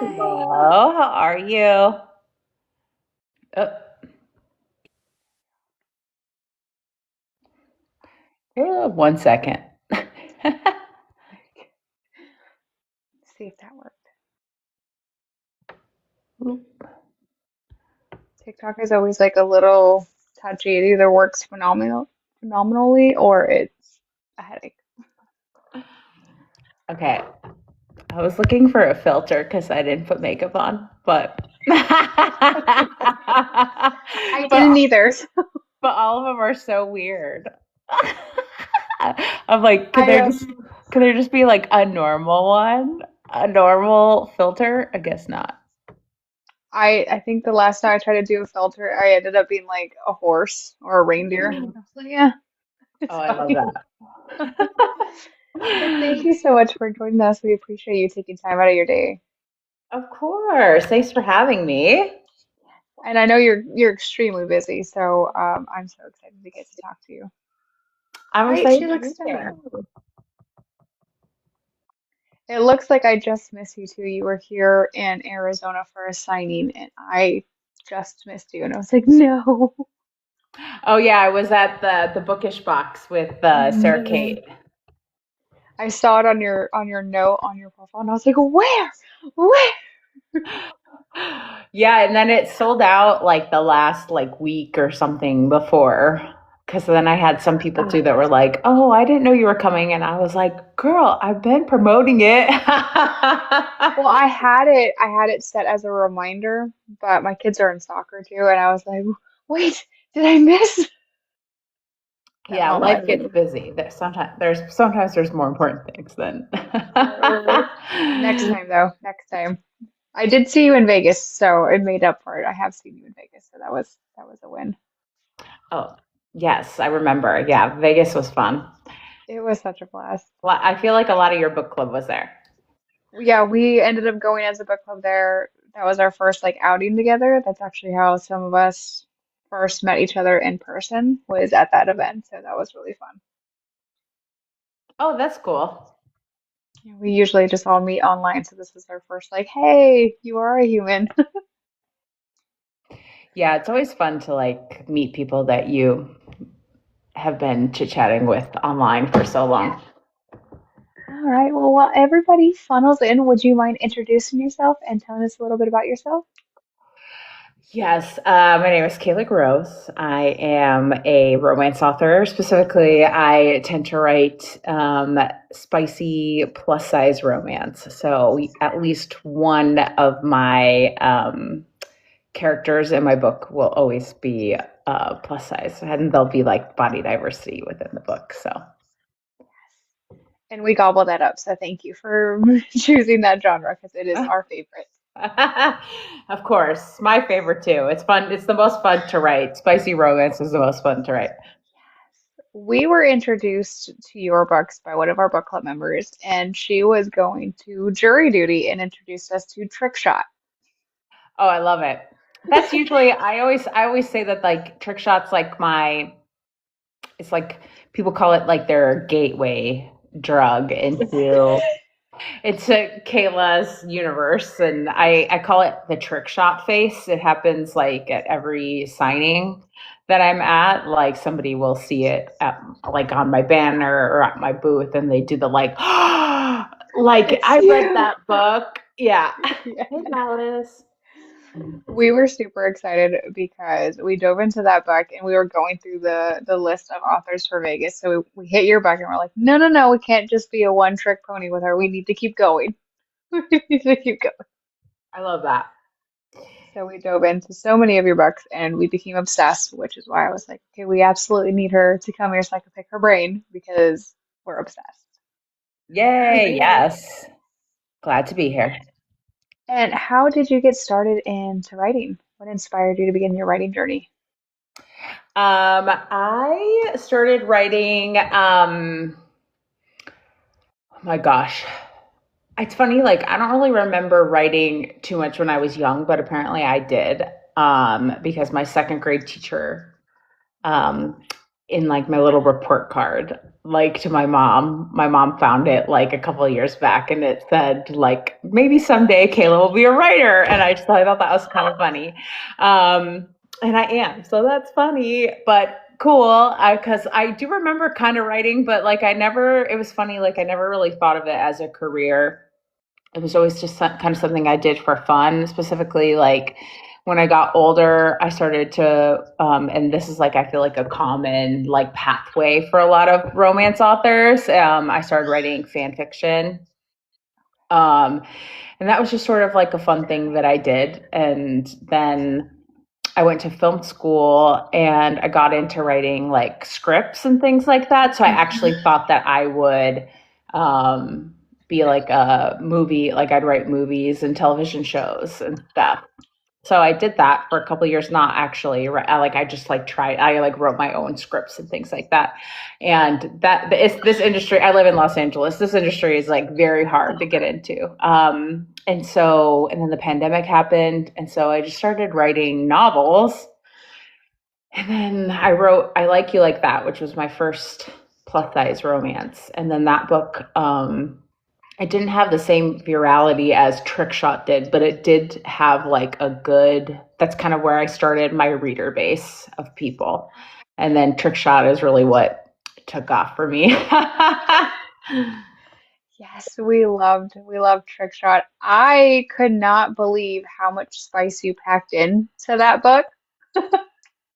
Hi. Hello, how are you? Oh, one second. See if that worked. Oop. TikTok is always like a little touchy. It either works phenomenally or it's a headache. Okay, I was looking for a filter because I didn't put makeup on, but but I didn't either. but all of them are so weird. I'm like, I could there just be like a normal one, a normal filter? I guess not. I think the last time I tried to do a filter, I ended up being like a horse or a reindeer. I was like, yeah, Oh, it's I love fine. that. But thank you so much for joining us. We appreciate you taking time out of your day. Of course. Thanks for having me. And I know you're extremely busy, so I'm so excited to get to talk to you. All I'm right, she excited to looks be here. done. It looks like I just missed you too. You were here in Arizona for a signing, and I just missed you. And I was like, no. Oh yeah, I was at the bookish box with Sarah Mhm. Kate. I saw it on your note on your profile, and I was like, where? Where? Yeah, and then it sold out like the last like week or something before. Because then I had some people too that were like, "Oh, I didn't know you were coming," and I was like, "Girl, I've been promoting it." Well, I had it set as a reminder, but my kids are in soccer too, and I was like, wait, did I miss? Yeah, No, life gets busy. Sometimes there's more important things than. next time though, next time. I did see you in Vegas, so it made up for it. I have seen you in Vegas, so that was a win. Oh, yes, I remember. Yeah, Vegas was fun. It was such a blast. I feel like a lot of your book club was there. Yeah, we ended up going as a book club there. That was our first like outing together. That's actually how some of us first met each other in person was at that event. So that was really fun. Oh, that's cool. Yeah, we usually just all meet online, so this was our first like, hey, you are a human. Yeah, it's always fun to like meet people that you have been chit-chatting with online for so long. All right, well, while everybody funnels in, would you mind introducing yourself and telling us a little bit about yourself? Yes, my name is Kayla Grosse. I am a romance author. Specifically, I tend to write spicy plus size romance. So at least one of my characters in my book will always be plus size, and there'll be like body diversity within the book. So, And we gobble that up, so thank you for choosing that genre because it is our favorite. of course, my favorite too. It's fun. It's the most fun to write. Spicy romance is the most fun to write. We were introduced to your books by one of our book club members, and she was going to jury duty and introduced us to Trick Shot. Oh, I love it. That's usually I always say that like trick shots like my it's like people call it like their gateway drug into Kayla's universe, and I call it the trick shot face. It happens like at every signing that I'm at. Like somebody will see it at, like on my banner or at my booth, and they do the like, like It's I read you. that book. Yeah. Yeah. Hey, Alice. We were super excited because we dove into that book and we were going through the list of authors for Vegas. So we hit your book and we're like, no, no, no, we can't just be a one trick pony with her. We need to keep going. We need to keep going. I love that. So we dove into so many of your books and we became obsessed, which is why I was like, okay, we absolutely need her to come here so I can pick her brain because we're obsessed. Yay, yes. Glad to be here. And how did you get started into writing? What inspired you to begin your writing journey? I started writing, oh my gosh. It's funny, like, I don't really remember writing too much when I was young, but apparently I did, because my second grade teacher, um, in like my little report card, like to my mom. My mom found it like a couple of years back, and it said like maybe someday Kayla will be a writer, and I thought that was kind of funny, um, and I am, so that's funny, but cool. Because I do remember kind of writing, but like I never. It was funny, like I never really thought of it as a career. It was always just kind of something I did for fun, specifically like when I got older, I started to, and this is like, I feel like a common like pathway for a lot of romance authors. I started writing fan fiction. Um, and that was just sort of like a fun thing that I did. And then I went to film school and I got into writing like scripts and things like that. So I actually thought that I would be like a movie, like I'd write movies and television shows and stuff. So I did that for a couple of years, not actually, like I just like tried, I like wrote my own scripts and things like that. And that it's this industry, I live in Los Angeles. This industry is like very hard to get into. And then the pandemic happened. And so I just started writing novels. And then I wrote I Like You Like That, which was my first plus size romance. And then that book, it didn't have the same virality as Trick Shot did, but it did have like a good, that's kind of where I started my reader base of people. And then Trick Shot is really what took off for me. Yes, we loved Trick Shot. I could not believe how much spice you packed in to that book.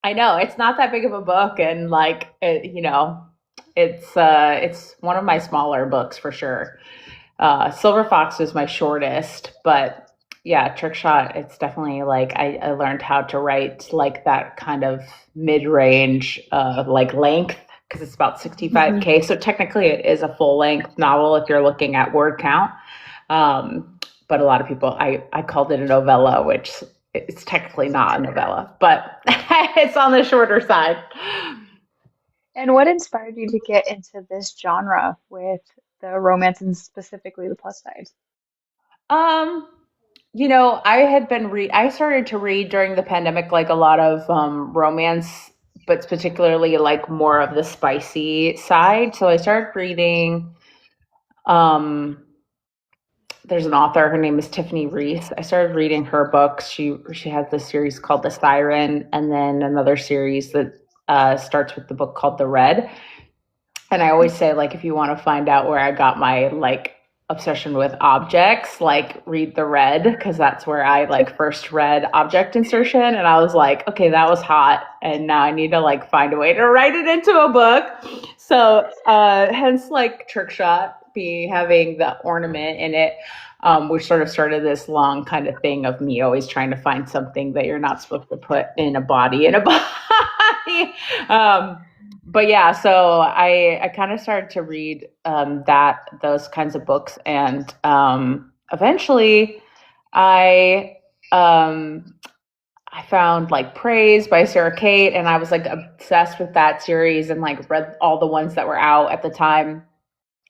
I know it's not that big of a book, and like it's one of my smaller books for sure. Silver Fox was my shortest, but yeah, Trick Shot, it's definitely like I learned how to write like that kind of mid range like length because it's about 65K. So technically, it is a full length novel if you're looking at word count. But a lot of people, I called it a novella, which it's technically not a novella, but it's on the shorter side. And what inspired you to get into this genre with the romance and specifically the plus sides? Um, I started to read during the pandemic like a lot of romance, but particularly like more of the spicy side. So I started reading um there's an author, her name is Tiffany Reese. I started reading her books. She has this series called The Siren, and then another series that starts with the book called The Red. And I always say, like, if you want to find out where I got my like obsession with objects, like read The Red, because that's where I like first read object insertion. And I was like, okay, that was hot. And now I need to like find a way to write it into a book. So hence like Trick Shot be having the ornament in it. We sort of started this long kind of thing of me always trying to find something that you're not supposed to put in a body but yeah, so I kind of started to read those kinds of books, and eventually I um, I found like Praise by Sarah Kate, and I was like obsessed with that series and like read all the ones that were out at the time.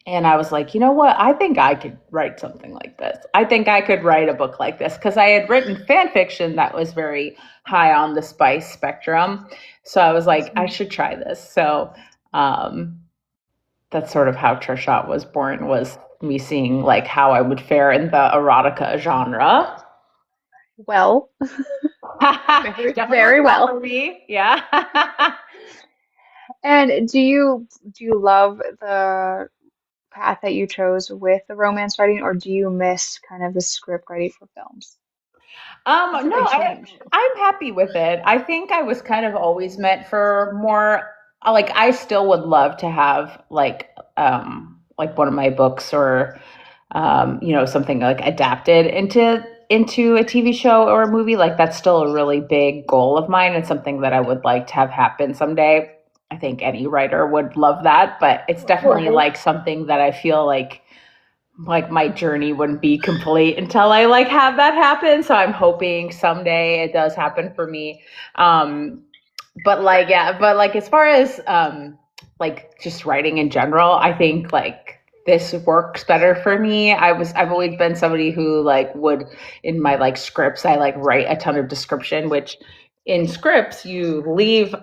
And I was like, you know what? I think I could write something like this. I think I could write a book like this because I had written fan fiction that was very high on the spice spectrum. So I was like, I should try this. So um, that's sort of how Trishot was born, was me seeing like how I would fare in the erotica genre. Well, very, Definitely very worked out well. for me. Yeah. And do you love the path that you chose with the romance writing, or do you miss kind of the script writing for films? It's a No, big change. I'm happy with it. I think I was kind of always meant for more, like I still would love to have like one of my books or something like adapted into a TV show or a movie. Like that's still a really big goal of mine and something that I would like to have happen someday. I think any writer would love that, but it's definitely Right. like something that I feel like my journey wouldn't be complete until I like have that happen. So I'm hoping someday it does happen for me. Um, but like yeah, but like as far as like just writing in general, I think like this works better for me. I've always been somebody who like would in my like scripts I like write a ton of description, which in scripts you leave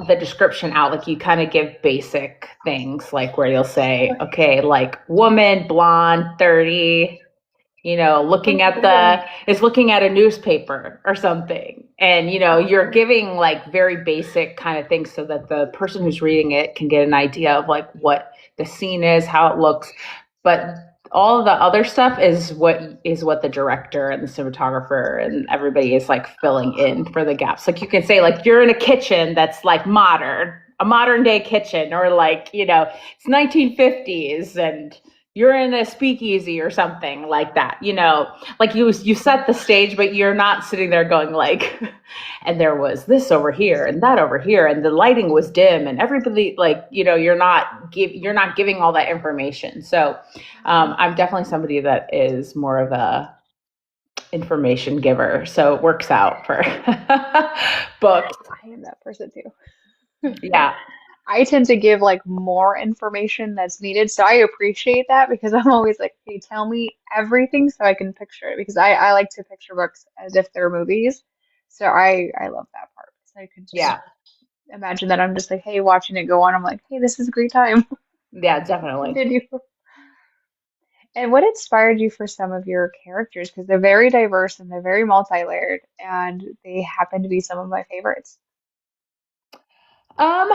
the description out. Like you kind of give basic things, like where you'll say, okay, like woman, blonde, 30, looking at looking at a newspaper or something. And, you're giving like very basic kind of things so that the person who's reading it can get an idea of like what the scene is, how it looks. But all of the other stuff is what the director and the cinematographer and everybody is like filling in for the gaps. Like you can say like you're in a kitchen that's like a modern day kitchen, or like, it's 1950s and you're in a speakeasy or something like that, like you set the stage, but you're not sitting there going like, and there was this over here and that over here and the lighting was dim and everybody, like, you're not giving all that information. So I'm definitely somebody that is more of a information giver, so it works out for books. I am that person too. Yeah. I tend to give like more information that's needed. So I appreciate that because I'm always like, hey, tell me everything so I can picture it because I like to picture books as if they're movies. So I love that part. So I could just Yeah. imagine that I'm just like, hey, watching it go on. I'm like, hey, this is a great time. Yeah, definitely. Continue. And what inspired you for some of your characters? Because they're very diverse and they're very multi-layered, and they happen to be some of my favorites. Um,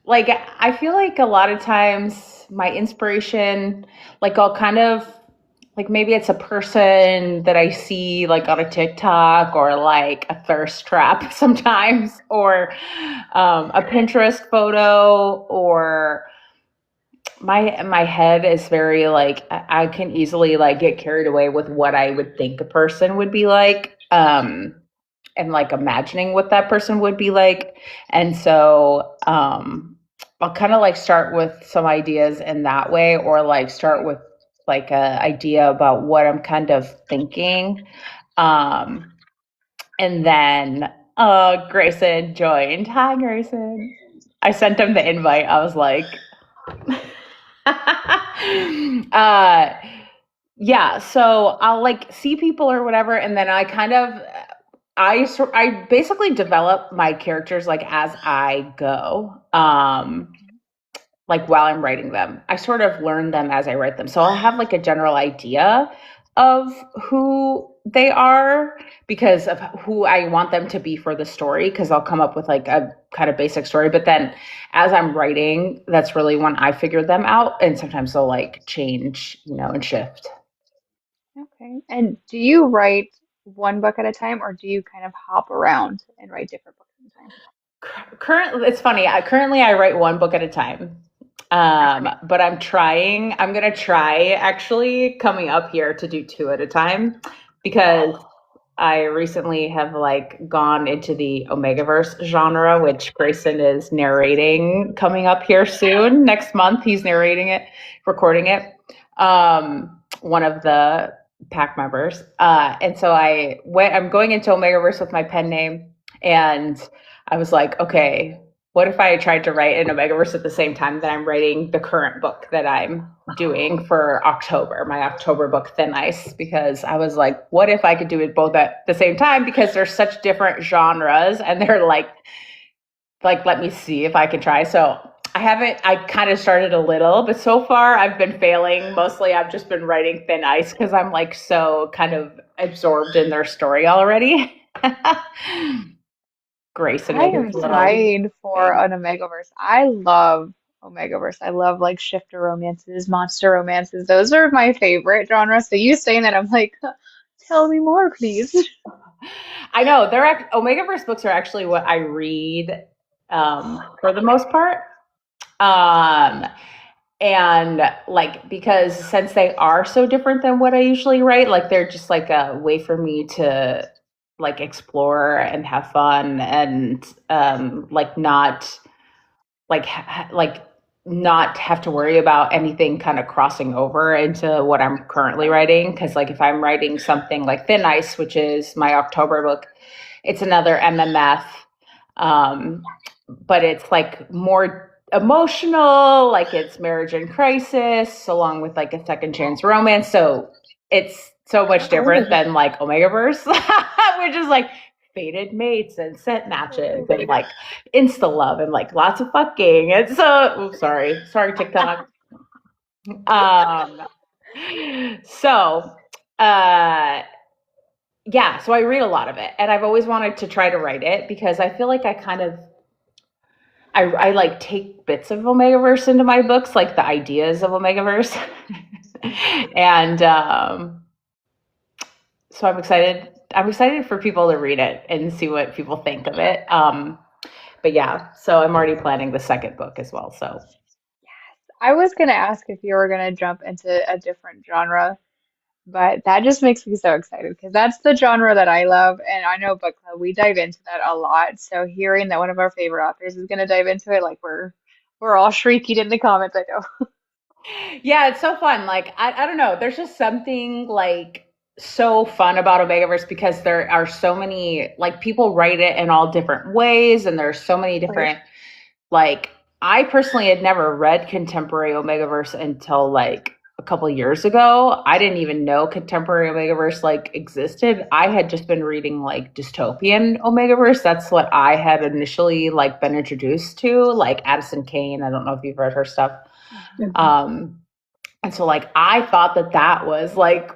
like I feel like a lot of times my inspiration, like I'll kind of like maybe it's a person that I see like on a TikTok or like a thirst trap sometimes, or a Pinterest photo, or my head is very like I can easily like get carried away with what I would think a person would be like. And like imagining what that person would be like. And so I'll kind of like start with some ideas in that way, or like start with like a idea about what I'm kind of thinking. Um, and then Grayson joined. Hi, Grayson. I sent him the invite. I was like, uh, yeah, so I'll like see people or whatever, and then I basically develop my characters like as I go. Like while I'm writing them, I sort of learn them as I write them. So I'll have like a general idea of who they are because of who I want them to be for the story. Because I'll come up with like a kind of basic story, but then as I'm writing, that's really when I figure them out. And sometimes they'll like change, and shift. Okay. And do you write one book at a time, or do you kind of hop around and write different books at a time? Currently, it's funny. Currently, I write one book at a time. Okay. But I'm gonna try actually coming up here to do two at a time, because I recently have like gone into the Omegaverse genre, which Grayson is narrating coming up here soon. Next month, he's narrating it, recording it. One of the pack members. And so I'm going into Omegaverse with my pen name, and I was like, okay, what if I tried to write an Omegaverse at the same time that I'm writing the current book that I'm doing for October, my October book, Thin Ice? Because I was like, what if I could do it both at the same time? Because they're such different genres, and they're like, let me see if I can try. So I kind of started a little, but so far I've been failing. Mostly I've just been writing Thin Ice because I'm like so kind of absorbed in their story already. Grayson I with am his little dying for thing. an Omegaverse. I love Omegaverse. I love like shifter romances, monster romances. Those are my favorite genres. So you saying that, I'm like, tell me more, please. I know Omegaverse books are actually what I read for the most part. Um, and like because since they are so different than what I usually write, like they're just like a way for me to like explore and have fun, and like not like not have to worry about anything kind of crossing over into what I'm currently writing. Because like if I'm writing something like Thin Ice, which is my October book, it's another MMF, but it's like more emotional, like it's marriage in crisis along with like a second chance romance. So it's so much different Oh, than like Omegaverse, which is like fated mates and scent matches and like insta love and like lots of fucking. And so, oops, sorry, TikTok. Um, so, uh, yeah, so I read a lot of it, and I've always wanted to try to write it because I feel like I like take bits of Omegaverse into my books, like the ideas of Omegaverse, and so I'm excited. I'm excited for people to read it and see what people think of it. But yeah, so I'm already planning the second book as well. So I was gonna ask if you were gonna jump into a different genre, but that just makes me so excited because that's the genre that I love, and I know book club we dive into that a lot. So hearing that one of our favorite authors is gonna dive into it, like we're all shrieking in the comments. I know. yeah, it's so fun. Like I don't know. There's just something like so fun about Omegaverse because there are so many like people write it in all different ways, and there's so many different like I personally had never read contemporary Omegaverse until like a couple years ago. I didn't even know contemporary Omegaverse like existed. I had just been reading like dystopian Omegaverse. That's what I had initially like been introduced to, like Addison Kane. I don't know if you've read her stuff. Mhm. Um, and so like I thought that that was like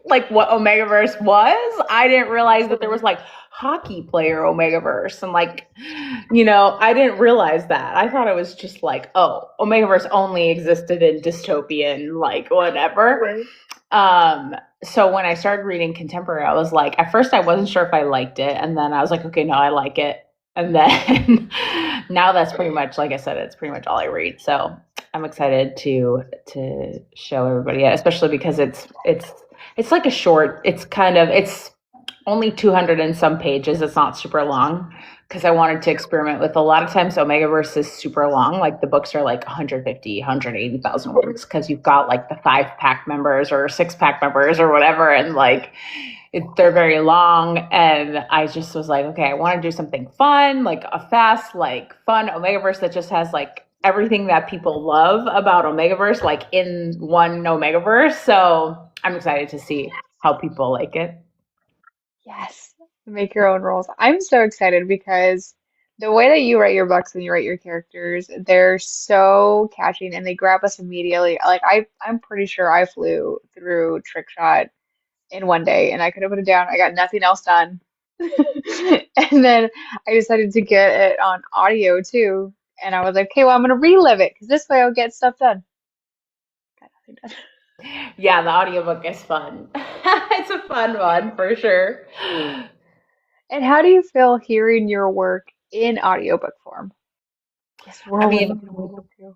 like what Omegaverse was. I didn't realize that there was like hockey player Omegaverse and like I didn't realize that. I thought it was just like, oh, Omegaverse only existed in dystopian like whatever. Right. So when I started reading contemporary, I was like, at first I wasn't sure if I liked it, and then I was like, okay, no, I like it. And then now that's pretty much like I said, it's pretty much all I read. So I'm excited to show everybody it, especially because it's like a short. It's only 200 and some pages. It's not super long because I wanted to experiment with a lot of times Omegaverse is super long. Like the books are like 150, 180,000 words because you've got like the 5-pack members or 6-pack members or whatever. And like they're very long. And I just was like, okay, I want to do something fun, like a fast, like fun Omegaverse that just has like everything that people love about Omegaverse, like in one Omegaverse. So I'm excited to see how people like it. Yes, make your own roles. I'm so excited because the way that you write your books and you write your characters, they're so catching and they grab us immediately. Like I'm pretty sure I flew through Trick Shot in one day and I could have put it down. I got nothing else done. And then I decided to get it on audio too. And I was like, okay, well, I'm gonna relive it because this way I'll get stuff done. Got nothing done. Yeah, the audiobook is fun. It's a fun one for sure. And how do you feel hearing your work in audiobook form? This I whirlwind mean, of an audiobook too.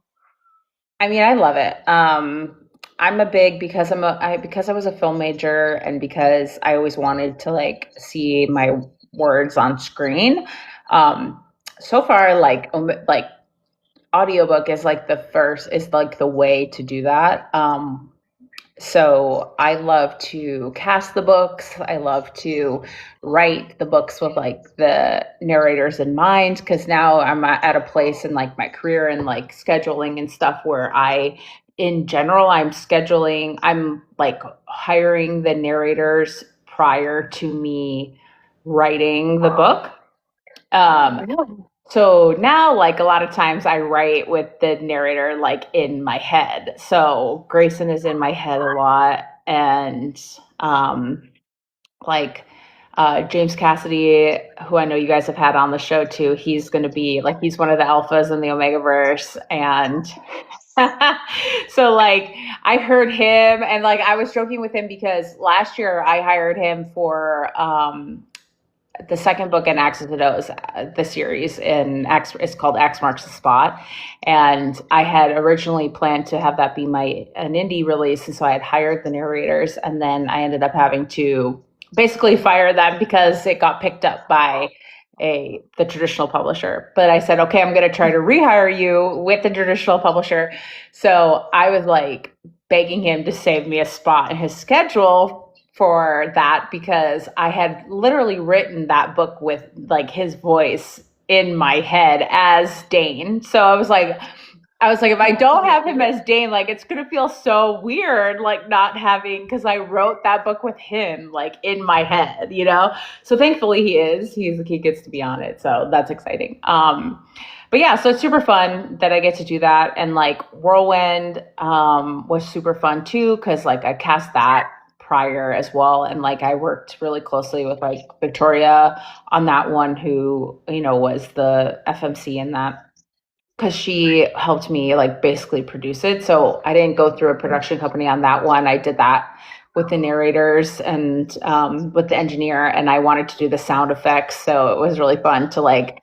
I love it. I'm a big because I was a film major and because I always wanted to like see my words on screen. Um, so far, like audiobook is like the way to do that. So I love to cast the books. I love to write the books with like the narrators in mind because now I'm at a place in like my career and like scheduling and stuff where in general, I'm like hiring the narrators prior to me writing the book. Um, Really? so now, like a lot of times, I write with the narrator like in my head. So Grayson is in my head a lot, and um, like James Cassidy, who I know you guys have had on the show too. He's going to be like he's one of the alphas in the Omegaverse, and so like I heard him, and like I was joking with him because last year I hired him for the second book in Axis of O's, the series in X, it's called X Marks the Spot, and I had originally planned to have that be an indie release, and so I had hired the narrators, and then I ended up having to basically fire them because it got picked up by the traditional publisher. But I said, okay, I'm going to try to rehire you with the traditional publisher. So I was like begging him to save me a spot in his schedule for that because I had literally written that book with like his voice in my head as Dane. So I was like, I was like, if I That's don't my have him favorite. as Dane, like it's gonna feel so weird, like not having because I wrote that book with him, like in my head, you know. So thankfully he is. He gets to be on it, so that's exciting. But yeah, so it's super fun that I get to do that, and like Whirlwind was super fun too because like I cast that prior as well, and like I worked really closely with like Victoria on that one, who was the FMC in that because she helped me like basically produce it. So I didn't go through a production company on that one. I did that with the narrators and with the engineer, and I wanted to do the sound effects. So it was really fun to like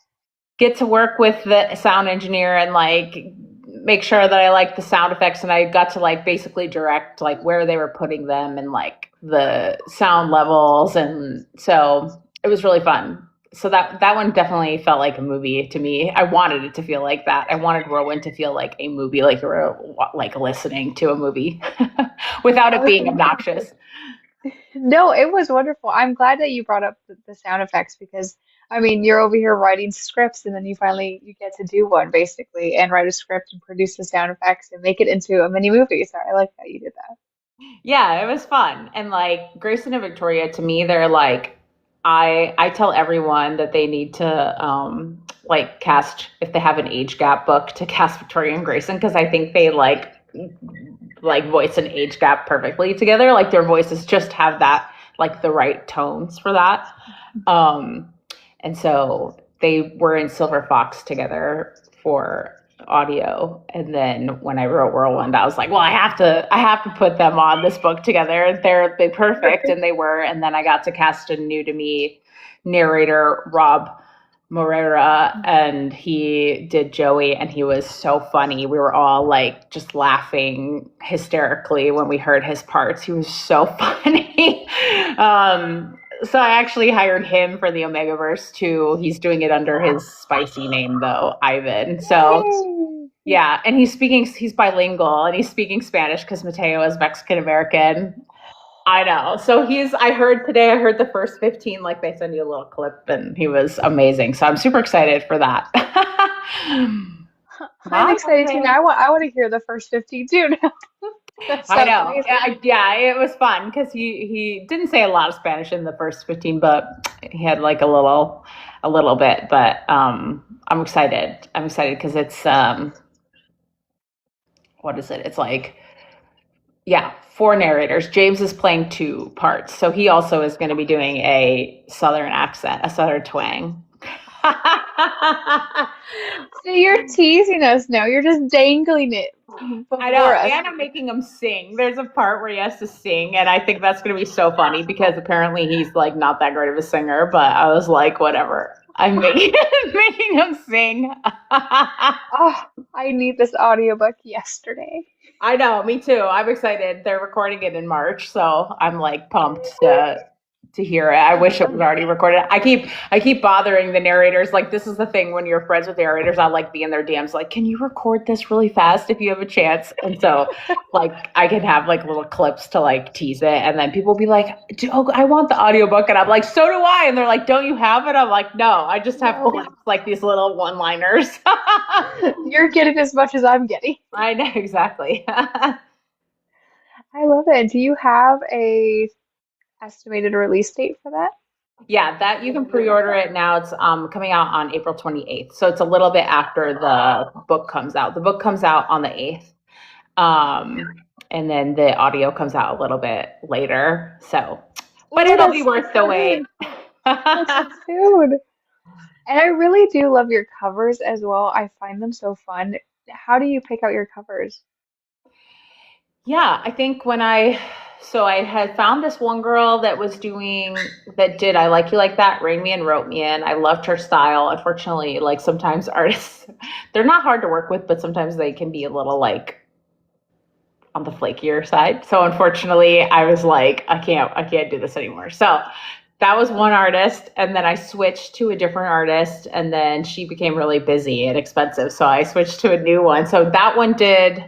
get to work with the sound engineer and like make sure that I liked the sound effects, and I got to like basically direct like where they were putting them and like the sound levels, and so it was really fun. So that one definitely felt like a movie to me. I wanted it to feel like that. I wanted Whirlwind to feel like a movie, like you were like listening to a movie without it Oh, being thank you. obnoxious. No, it was wonderful. I'm glad that you brought up the sound effects because I mean you're over here writing scripts and then you get to do one basically and write a script and produce the sound effects and make it into a mini movie. So I like that you did that. Yeah, it was fun. And like Grayson and Victoria, to me, they're like I tell everyone that they need to like cast, if they have an age gap book, to cast Victoria and Grayson because I think they like voice and age gap perfectly together. Like their voices just have that like the right tones for that. Um, and so they were in Silver Fox together for audio. And then when I wrote Whirlwind, I was like, well, I have to put them on this book together. They perfect, and they were. And then I got to cast a new to me narrator, Rob Morera, and he did Joey, and he was so funny. We were all like just laughing hysterically when we heard his parts. He was so funny. So I actually hired him for the Omegaverse too. He's doing it under his spicy name though, Ivan. So Yay! yeah, and he's bilingual and he's speaking Spanish because Mateo is Mexican American. I know. So I heard the first 15, like they send you a little clip, and he was amazing. So I'm super excited for that. I'm Bye, excited too. Now I want to hear the first 50 too now. That I sounds know. amazing. Yeah, it was fun because he didn't say a lot of Spanish in the first 15, but he had like a little bit. But I'm excited. I'm excited because it's what is it? It's like yeah, four narrators. James is playing two parts, so he also is going to be doing a southern accent, a southern twang. So you're teasing us now. You're just dangling it I before know, us. and I'm making him sing. There's a part where he has to sing, and I think that's going to be so funny because apparently he's like not that great of a singer. But I was like, whatever. I'm making making him sing. Oh, I need this audiobook yesterday. I know, me too. I'm excited. They're recording it in March, so I'm like pumped to hear it. I wish it was already recorded. I keep bothering the narrators. Like this is the thing when you're friends with narrators, I'll like be in their DMs like, can you record this really fast if you have a chance? And so like I can have like little clips to like tease it, and then people will be like, oh, I want the audiobook, and I'm like, so do I. And they're like, don't you have it? I'm like, no, I just have No, clips, like these little one-liners. you're getting as much as I'm getting. I know exactly. I love it. Do you have a estimated release date for that? Yeah, that you can pre-order it now. It's coming out on April 28th. So it's a little bit after the book comes out. The book comes out on the 8th. And then the audio comes out a little bit later. So, but Oh, it'll be that's so worth the wait. soon. That's so soon. And I really do love your covers as well. I find them so fun. How do you pick out your covers? Yeah, I think so I had found this one girl that did I Like You Like That, Rain Me and Wrote Me In. I loved her style. Unfortunately, like sometimes artists, they're not hard to work with, but sometimes they can be a little like on the flakier side. So unfortunately, I was like, I can't do this anymore. So that was one artist, and then I switched to a different artist, and then she became really busy and expensive. So I switched to a new one. So that one did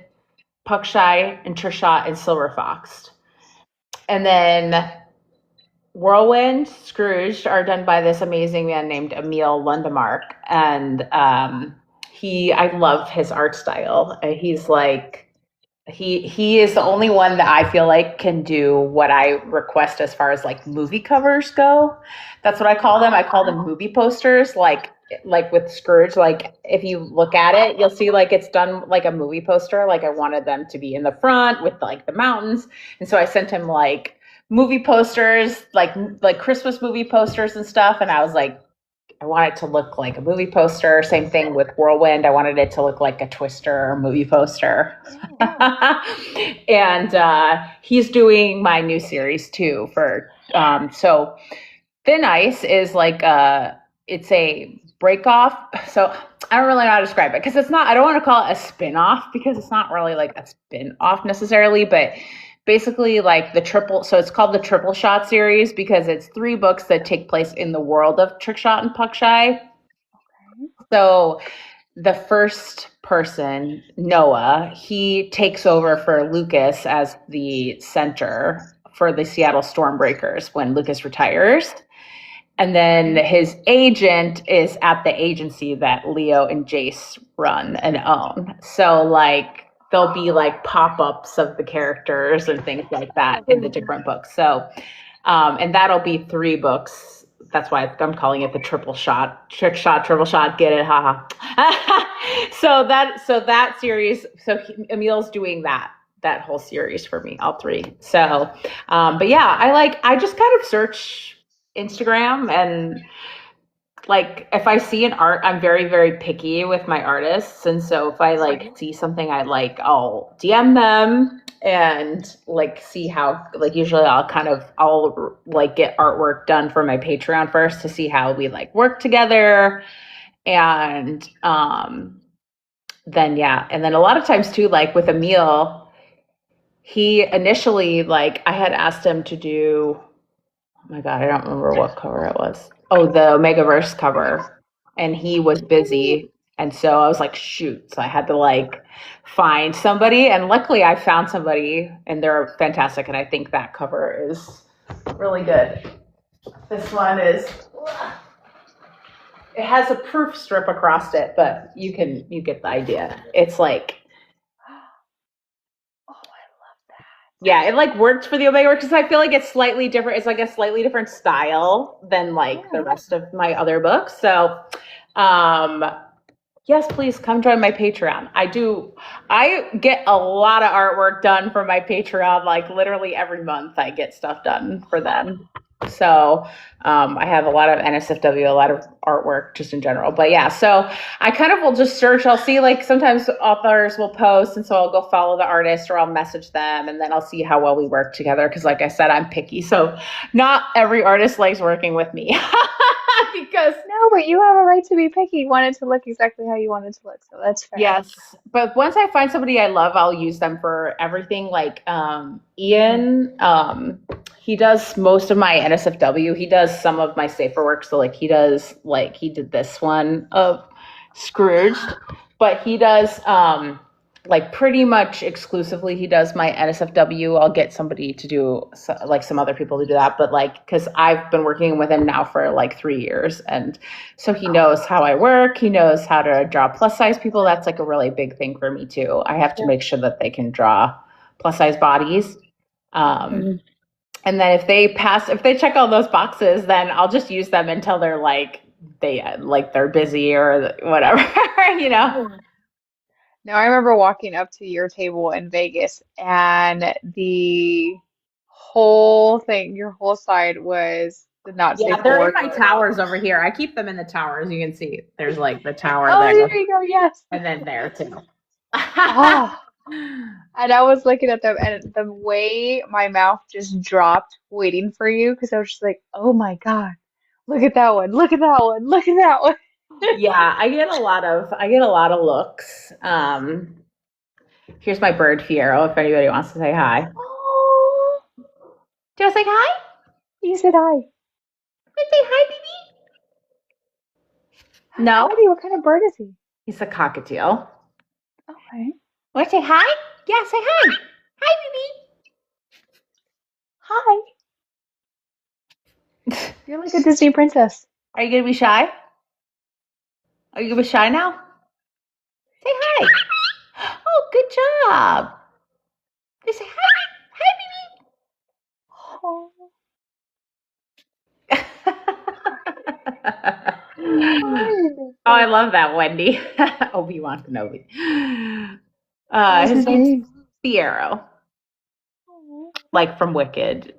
Puckshy and Trisha and Silver Fox. And then Whirlwind, Scrooged are done by this amazing man named Emil Lundemark. And I love his art style. He's like, he is the only one that I feel like can do what I request as far as like movie covers go. That's what I call them. I call them movie posters. Like with Scrooge, like if you look at it, you'll see like it's done like a movie poster. Like I wanted them to be in the front with like the mountains, and so I sent him like movie posters, like Christmas movie posters and stuff. And I was like, I want it to look like a movie poster. Same thing with Whirlwind. I wanted it to look like a Twister movie poster. Yeah. And he's doing my new series too. So Thin Ice is like it's a break off. So I don't really know how to describe it because it's not. I don't want to call it a spin off because it's not really like a spin off necessarily, but basically like the triple. So it's called the Triple Shot series because it's 3 books that take place in the world of Trick Shot and Puck Shy. Okay. So the first person, Noah, he takes over for Lucas as the center for the Seattle Stormbreakers when Lucas retires. And then Okay. his agent is at the agency that Leo and Jace run and own. So like there'll be like pop-ups of the characters and things like that in the different books. So and that'll be 3 books. That's why I'm calling it the triple shot, trick shot, triple shot. Get it, haha. So that series. So Emil's doing that whole series for me, all 3. So, but yeah, I just kind of search Instagram and like if I see an art, I'm very, very picky with my artists. And so if I like see something I like, I'll DM them and like see how like usually I'll like get artwork done for my Patreon first to see how we like work together. And then yeah. And then a lot of times too, like with Emil, he initially like I had asked him to do oh my God, I don't remember what cover it was. Oh, the Omegaverse cover. And he was busy. And so I was like, shoot. So I had to like find somebody. And luckily I found somebody and they're fantastic. And I think that cover is really good. This one is it has a proof strip across it, but you get the idea. It's like Oh, I love that. yeah, it like worked for the Omega Works because I feel like it's slightly different. It's like a slightly different style than like the Yeah. rest of my other books. So, um, yes, please come join my Patreon. I get a lot of artwork done for my Patreon. Like literally every month, I get stuff done for them. So I have a lot of NSFW, a lot of artwork just in general. But yeah, so I kind of will just search. I'll see like sometimes authors will post, and so I'll go follow the artist or I'll message them, and then I'll see how well we work together. Because like I said, I'm picky, so not every artist likes working with me because No, but you have a right to be picky. You want it to look exactly how you want it to look, so that's fair. yes, but once I find somebody I love, I'll use them for everything. Like Ian, he does most of my NSFW. He does some of my safer work. So like he did this one of Scrooged, but he does like pretty much exclusively he does my NSFW. I'll get somebody to do like some other people to do that, but like because I've been working with him now for like 3 years, and so he knows how I work. He knows how to draw plus size people. That's like a really big thing for me too. I have to make sure that they can draw plus size bodies. Um, and then if they check all those boxes, then I'll just use them until they're busy or whatever, you know. Now, I remember walking up to your table in Vegas and the whole thing, your whole side was the not Yeah, safe for they're in work my art. towers over here. I keep them in the towers. You can see there's like the tower Oh, there there you go. Yes. and then there too. Oh, and I was looking at them, and the way my mouth just dropped waiting for you because I was just like, oh my God, look at that one. Look at that one. Look at that one. Yeah, I get a lot of looks. Here's my bird Fiero if anybody wants to say hi. Oh, Do you want to say hi? you said hi. Say hi, baby. No, Howdy, what kind of bird is he? he's a cockatiel. Okay. Want to say hi? Yeah, say hi. Hi, Hi. baby. You're like a Disney princess. Are you gonna be shy? Are you gonna be shy now? Say hi. Oh, good job. You say Oh, hi. hi. Oh, I love that, Wendy. Obi-Wan Kenobi. What was His his name's name? Fiyero, Oh, like from Wicked.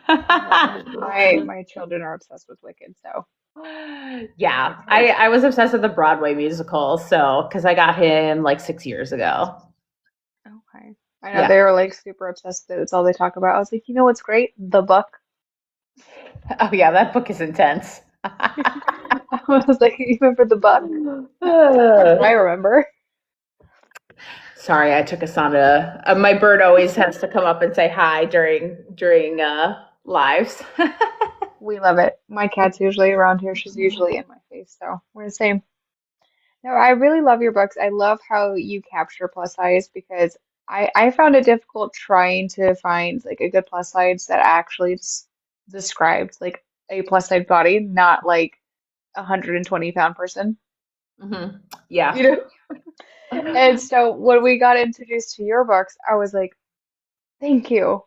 I love it. My children are obsessed with Wicked, so Yeah, I've heard. I was obsessed with the Broadway musical, so because I got him like 6 years ago. Okay. I know Yeah. they were like super obsessed with it. It's all they talk about. I was like, you know what's great? The book. Oh yeah, that book is intense. I was like, even for the buck. That's what I remember. Sorry, I took us on a. My bird always has to come up and say hi during lives. We love it. My cat's usually around here. She's usually in my face, so we're the same. No, I really love your books. I love how you capture plus size because I found it difficult trying to find like a good plus size that actually described like a plus size body, not like a 120-pound person, Hmm. Yeah. you know? And so when we got introduced to your books, I was like, thank you.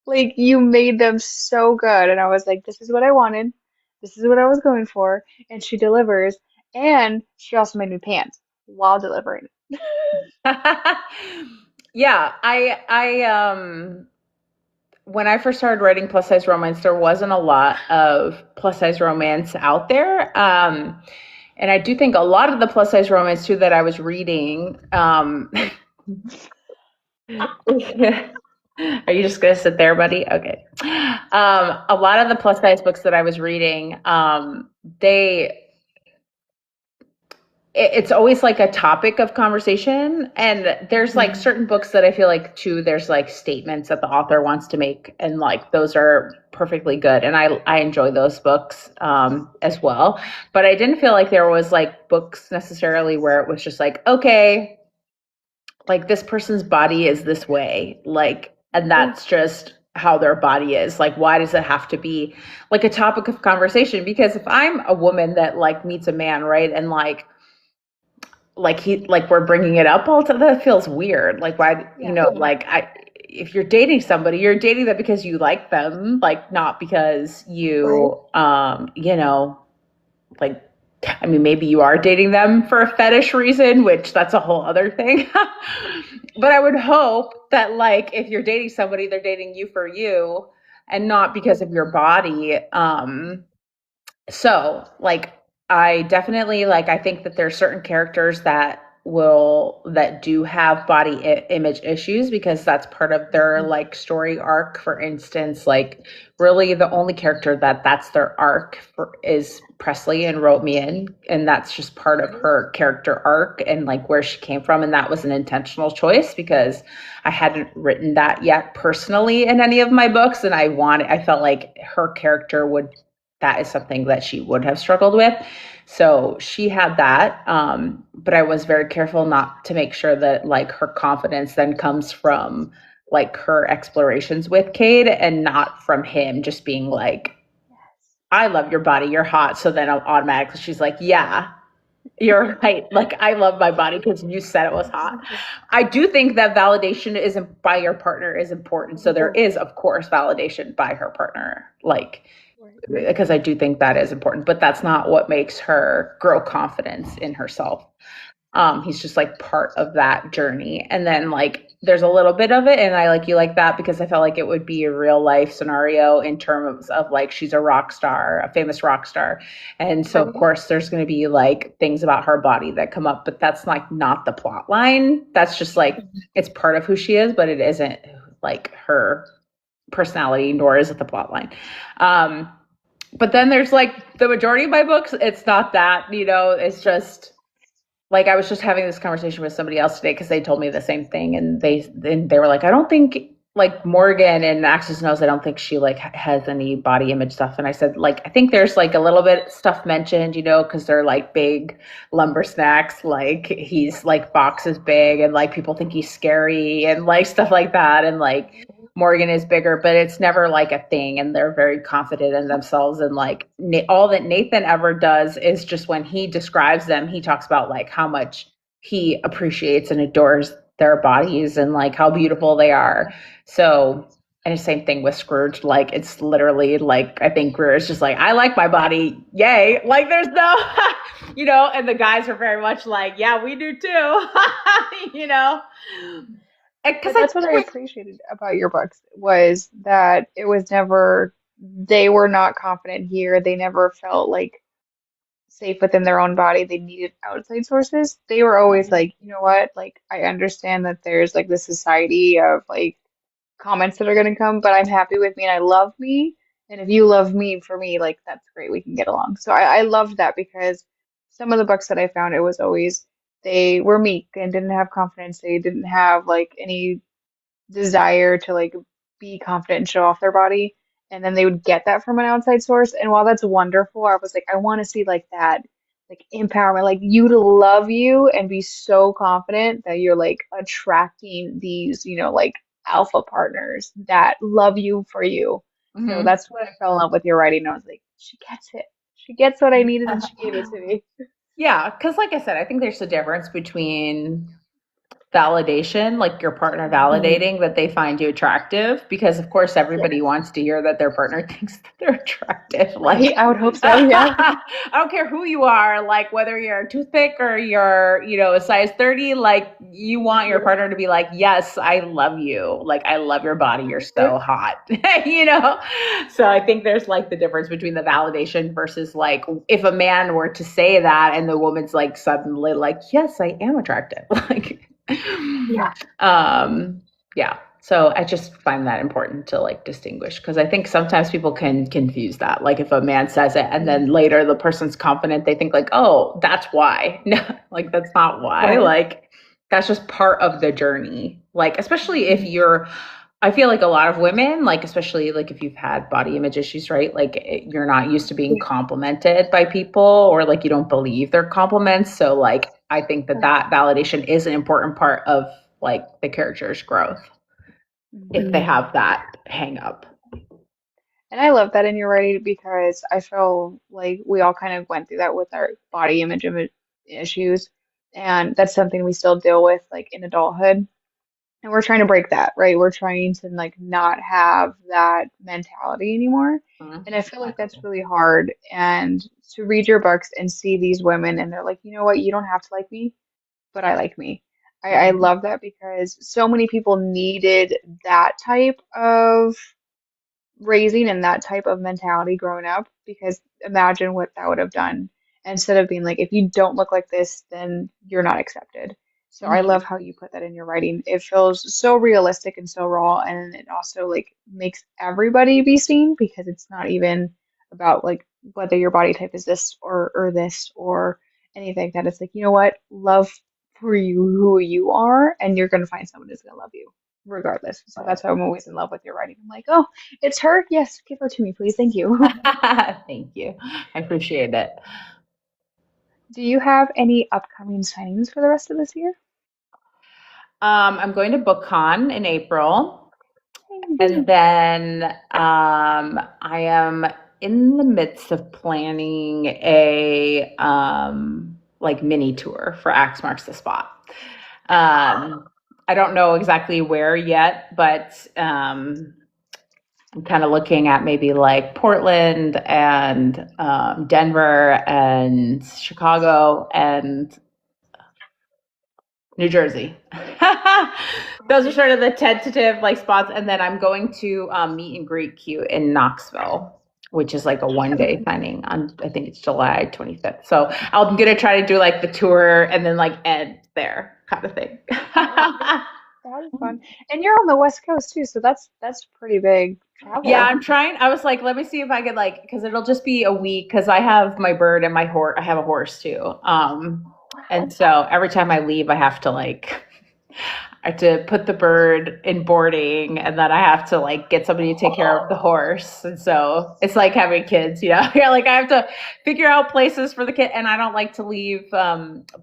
Like you made them so good. And I was like, this is what I wanted. This is what I was going for. And she delivers. And she also made me pants while delivering. Yeah, I when I first started writing plus size romance, there wasn't a lot of plus size romance out there. And I do think a lot of the plus size romance too that I was reading, are you just gonna sit there, buddy? Okay. A lot of the plus size books that I was reading, they it's always like a topic of conversation, and there's like Mhm. certain books that I feel like too there's like statements that the author wants to make, and like those are perfectly good, and I enjoy those books as well. But I didn't feel like there was like books necessarily where it was just like, okay, like this person's body is this way, like, and Yeah, that's just how their body is. Like, why does it have to be like a topic of conversation? Because if I'm a woman that like meets a man, right, and like he like we're bringing it up all the time, that feels weird. Like, why, yeah, like, I if you're dating somebody, you're dating them because you like them, like not because you like, I mean, maybe you are dating them for a fetish reason, which that's a whole other thing. But I would hope that, like, if you're dating somebody, they're dating you for you and not because of your body. So, like, I definitely like, I think that there's certain characters that do have body image issues because that's part of their mhm, like story arc. For instance, like really the only character that's their arc is Presley, and wrote me in, and that's just part of her character arc and like where she came from, and that was an intentional choice because I hadn't written that yet personally in any of my books, and I felt like her character would, that is something that she would have struggled with. So she had that. But I was very careful not to make sure that like her confidence then comes from like her explorations with Cade and not from him just being like, I love your body, you're hot. So then automatically she's like, yeah, you're right. Like, I love my body because you said it was hot. I do think that validation isn't by your partner is important. So there is, of course, validation by her partner. Like, right. because I do think that is important, but that's not what makes her grow confidence in herself. He's just like part of that journey. And then like there's a little bit of it, and I like you like that because I felt like it would be a real life scenario in terms of like she's a rock star, a famous rock star. And so of Right. course there's gonna be like things about her body that come up, but that's like not the plot line. That's just like Mhm. it's part of who she is, but it isn't like her personality, nor is it the plot line. Um, but then there's like the majority of my books, it's not that, it's just like I was just having this conversation with somebody else today because they told me the same thing, and they were like, I don't think like Morgan and Access knows. I don't think she like has any body image stuff. And I said like I think there's like a little bit stuff mentioned, because they're like big lumber snacks. Like he's like Fox is big, and like people think he's scary and like stuff like that, and like Morgan is bigger, but it's never like a thing. And they're very confident in themselves. And like all that Nathan ever does is just when he describes them, he talks about like how much he appreciates and adores their bodies and like how beautiful they are. So, and the same thing with Scrooge. Like, it's literally like, I think Greer is just like, I like my body. Yay. Like, there's no, and the guys are very much like, yeah, we do too. you know, because But I that's what I appreciated about your books was that it was never, they were not confident here. They never felt like safe within their own body. They needed outside sources. They were always like, you know what? Like, I understand that there's like this society of like comments that are going to come, but I'm happy with me and I love me. And if you love me for me, like, that's great. We can get along. So I loved that because some of the books that I found, it was always they were meek and didn't have confidence. They didn't have like any desire to like be confident and show off their body. And then they would get that from an outside source. And while that's wonderful, I was like, I want to see like that, like empowerment, like you to love you and be so confident that you're like attracting these, like alpha partners that love you for you. So Mhm. that's when I fell in love with your writing. I was like, she gets it. She gets what I needed and she gave it to me. Yeah, because like I said, I think there's a difference between validation, like your partner validating that they find you attractive, because of course everybody Yes. wants to hear that their partner thinks that they're attractive. Right? Like, I would hope so. Yeah. I don't care who you are, like whether you're a toothpick or you're, a size 30, like you want your partner to be like, yes, I love you. Like, I love your body. You're so hot, you know? So I think there's like the difference between the validation versus like if a man were to say that and the woman's like suddenly like, yes, I am attractive. Like, Yeah. um, yeah. So I just find that important to like distinguish because I think sometimes people can confuse that. Like if a man says it and then later the person's confident, they think like, oh, that's why. No, like that's not why. Right. Like that's just part of the journey. Like, especially if Mhm. I feel like a lot of women, like especially like if you've had body image issues, right? Like you're not used to being Yeah. complimented by people or like you don't believe their compliments. So like I think that Right. that validation is an important part of like the character's growth if Mhm. they have that hang up. And I love that in your writing because I feel like we all kind of went through that with our body issues. And that's something we still deal with like in adulthood. And we're trying to break that, right? We're trying to like not have that mentality anymore. And I feel like that's really hard. And to read your books and see these women and they're like, you know what, you don't have to like me, but I like me. I love that because so many people needed that type of raising and that type of mentality growing up because imagine what that would have done instead of being like if you don't look like this then you're not accepted. So I love how you put that in your writing. It feels so realistic and so raw and it also like makes everybody be seen because it's not even about like whether your body type is this or this or anything like that. It's like, you know what? Love for you who you are and you're gonna find someone who's gonna love you regardless. So that's why I'm always in love with your writing. I'm like, oh, it's her? Yes, give her to me, please. Thank you. Thank you. I appreciate it. Do you have any upcoming signings for the rest of this year? I'm going to BookCon in April. And Hey. then I am in the midst of planning a like mini tour for Axe Marks the Spot. Um, I don't know exactly where yet, but I'm kind of looking at maybe like Portland and Denver and Chicago and New Jersey. Those are sort of the tentative like spots, and then I'm going to meet and greet Q in Knoxville, which is like a 1 day signing on I think it's July 25th. So I'm gonna try to do like the tour and then like end there kind of thing. That is fun. And you're on the West Coast too, so that's pretty big Yeah, travel. I'm trying. I was like, let me see if I could like, because it'll just be a week. Because I have my bird and my horse. I have a horse too. And so every time I leave, I have to like, I have to put the bird in boarding, and then I have to like get somebody to take care of the horse. And so it's like having kids, Yeah, like I have to figure out places for the kid, and I don't like to leave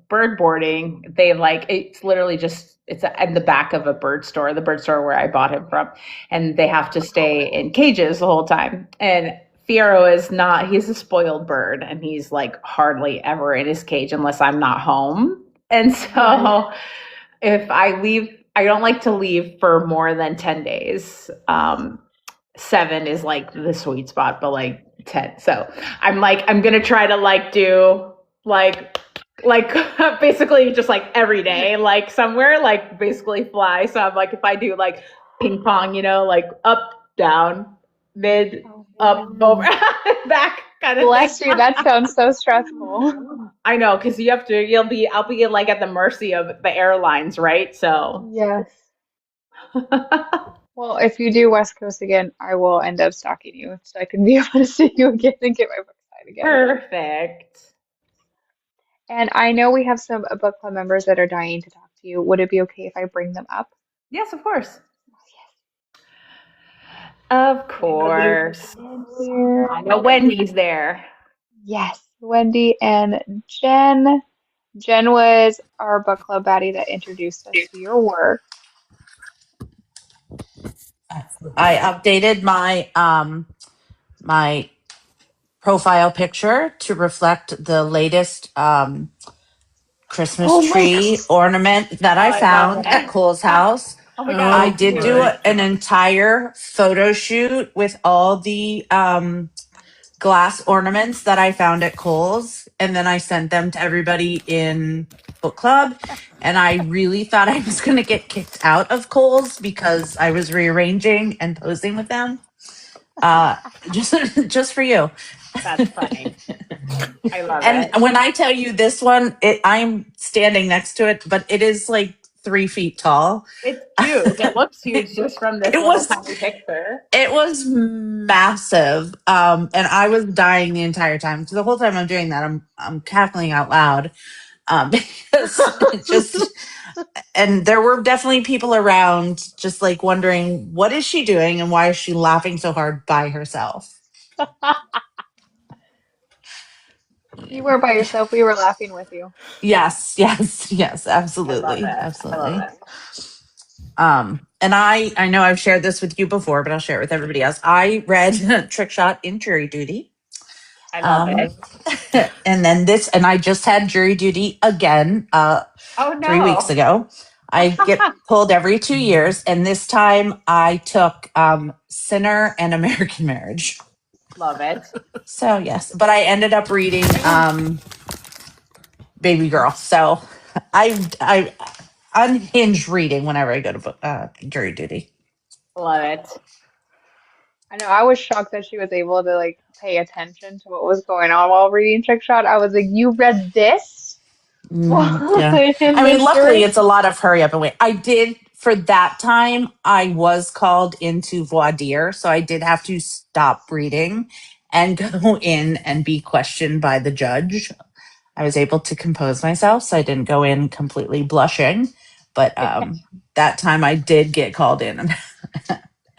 bird boarding. They like it's literally just it's in the back of a bird store, the bird store where I bought him from, and they have to stay in cages the whole time. And Fiero is not, he's a spoiled bird and he's like hardly ever in his cage unless I'm not home. And Right. so if I leave, I don't like to leave for more than 10 days. 7 is like the sweet spot, but like 10. So I'm going to try to like do like, like basically just like every day, like somewhere, like basically fly. So I'm like, if I do like ping pong, like up, down, mid, Oh up, over, no. back kind of thing. Bless you. That sounds so stressful. I know, because I'll be like at the mercy of the airlines, right? So Yes. Well, if you do West Coast again, I will end up stalking you so I can be able to see you again and get my book signed again. perfect. And I know we have some book club members that are dying to talk to you. Would it be okay if I bring them up? Yes, of course. Of Getting ready to course. come in here. I know Wendy's there. Yes, Wendy and Jen. Jen was our book club baddie that introduced us to your work. I updated my profile picture to reflect the latest Christmas Oh my tree ornament that Oh, I I love found at it. Cole's house. Oh my God, I me Oh did too. do my an God. entire photo shoot with all the glass ornaments that I found at Kohl's, and then I sent them to everybody in book club. And I really thought I was going to get kicked out of Kohl's because I was rearranging and posing with them. Uh, just just for you. That's funny. I love And it. when I tell you this one, I'm standing next to it, but it is like 3 feet tall. It's huge. It looks huge just from this It little was tiny picture. it was massive, and I was dying the entire time. So the whole time I'm doing that, I'm cackling out loud, because it just and there were definitely people around, just like wondering what is she doing and why is she laughing so hard by herself. You weren't by yourself. We were laughing with you. Yes, yes, yes, I love absolutely, it. I love absolutely. it. And I know I've shared this with you before, but I'll share it with everybody else. I read Trick Shot in Jury Duty. I love Um, it. and then this, and I just had jury duty again, Oh 3 weeks no. ago. I get pulled every 2 years, and this time I took Sinner and American Marriage. Love it. So yes, but I ended up reading Baby Girl. So I unhinged reading whenever I go to jury duty. Love it. I know. I was shocked that she was able to like pay attention to what was going on while reading Trick Shot. I was like, "You read this while Yeah. in I mean, this luckily jury?" it's a lot of hurry up and wait. I did for that time, I was called into voir dire. So I did have to stop reading and go in and be questioned by the judge. I was able to compose myself, so I didn't go in completely blushing. But that time I did get called in and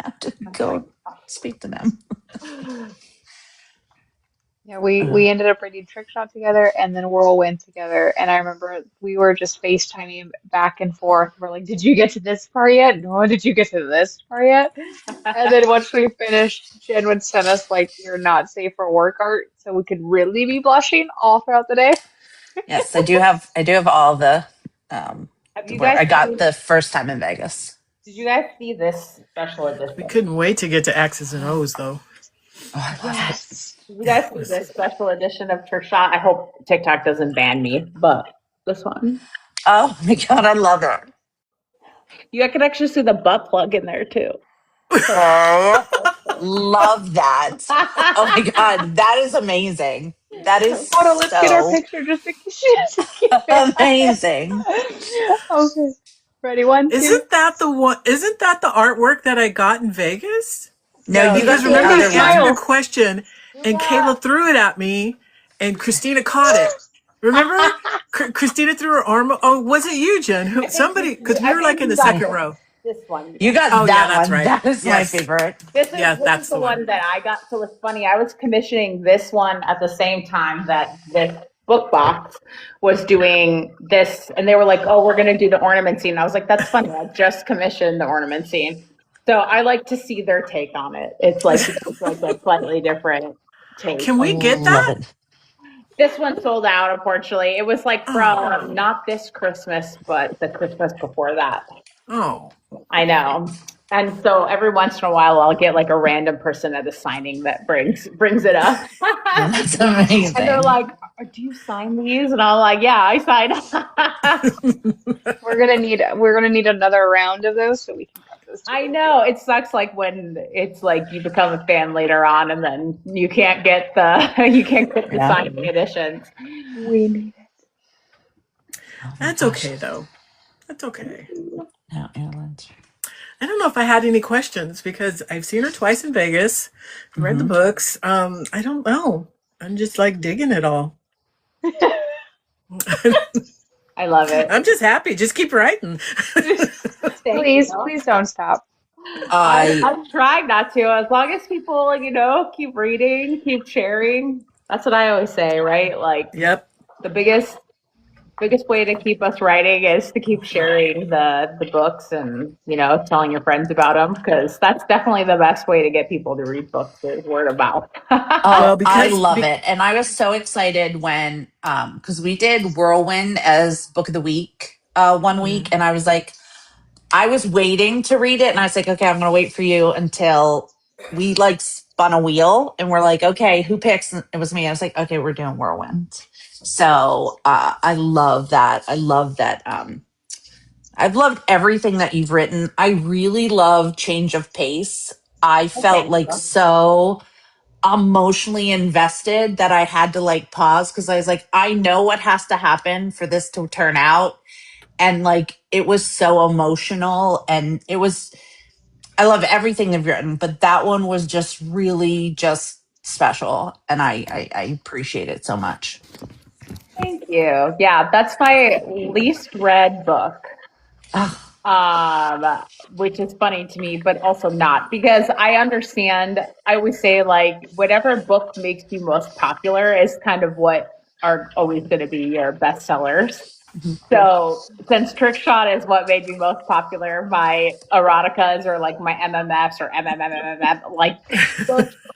have to Oh my go speak to them. Yeah, we ended up reading Trick Shot together and then Whirlwind together. And I remember we were just FaceTiming back and forth. We're like, "Did you get to this part yet? No, did you get to this part yet?" And then once we finished, Jen would send us like your not safe for work art so we could really be blushing all throughout the day. Yes, I do have all um Have you where guys I got seen, the first time in Vegas. did you guys see this special We edition? couldn't wait to get to X's and O's though. Oh, I love it. Yes. Did you guys That see was this special edition of Trisha? I hope TikTok doesn't ban me, but this one. Oh my god, I love it. You can actually see the butt plug in there too. So Oh, love that. Oh my god, that is amazing. That is Hold on, let's get our so picture just in case she doesn't get mad. amazing. Okay. Ready? One, two. isn't that the one isn't that the artwork that I got in Vegas? No, No, you got Because that's the remember I other Wendy's answered a one. smile. question and Kayla threw it at me and Christina caught it. Remember? Christina threw her arm. Oh, was it you, Jen? Who? Somebody? Because we I were like think in you the got second this. row. This one you You got. got Oh yeah, that that's one. right. That is my Yes, favorite. yeah, This is that's the the one. one that I got. So it's funny. I was commissioning this one at the same time that this book box was doing this, and they were like, "Oh, we're going to do the ornament scene." I was like, "That's funny. I just commissioned the ornament scene." So I like to see their take on it. It's like a slightly different take. Can I we get love that? it. This one sold out, unfortunately. It was like from not this Christmas, but the Christmas before that. Oh. I know. And so every once in a while, I'll get like a random person at a signing that brings it up. That's And they're amazing. like, "Do you sign these?" And I'm like, "Yeah, I sign." We're gonna need another round of those so we can cut those I together too. know it sucks. Like when it's like you become a fan later on, and then you can't get the you can't get the Yeah. signing editions. We need Oh my That's gosh. okay though. That's okay. No, Airlines. I don't know if I had any questions because I've seen her twice in Vegas, read the Mm-hmm. books. I don't know. I'm just like digging it all. it. I love it. I'm just happy. Just keep writing. Thank Please, you. please don't stop. I I'm trying not to. As long as people, keep reading, keep sharing. That's what I always say, right? Like Yep. the biggest way to keep us writing is to keep sharing the books and telling your friends about them because that's definitely the best way to get people to read books is word of mouth. Well, oh, I because love it. And I was so excited when because we did Whirlwind as book of the week one week, Mhm. and I was like, I was waiting to read it, and I was like, okay, I'm gonna wait for you until we like spun a wheel and we're like, okay, who picks? And it was me. I was like, okay, we're doing Whirlwind. So I love that. I love that. I've loved everything that you've written. I really love Change of Pace. I felt Thank like you. so emotionally invested that I had to like pause because I was like, I know what has to happen for this to turn out. And like, it was so emotional and I love everything they've written, but that one was just really just special. And I appreciate it so much. Thank you. Yeah, that's my least read book. Oh, um, which is funny to me, but also not because I understand. I always say like whatever book makes you most popular is kind of what are always going to be your bestsellers. mhm. So since Trick Shot is what made me most popular, my eroticas or like my MMFs or MMMMMF, like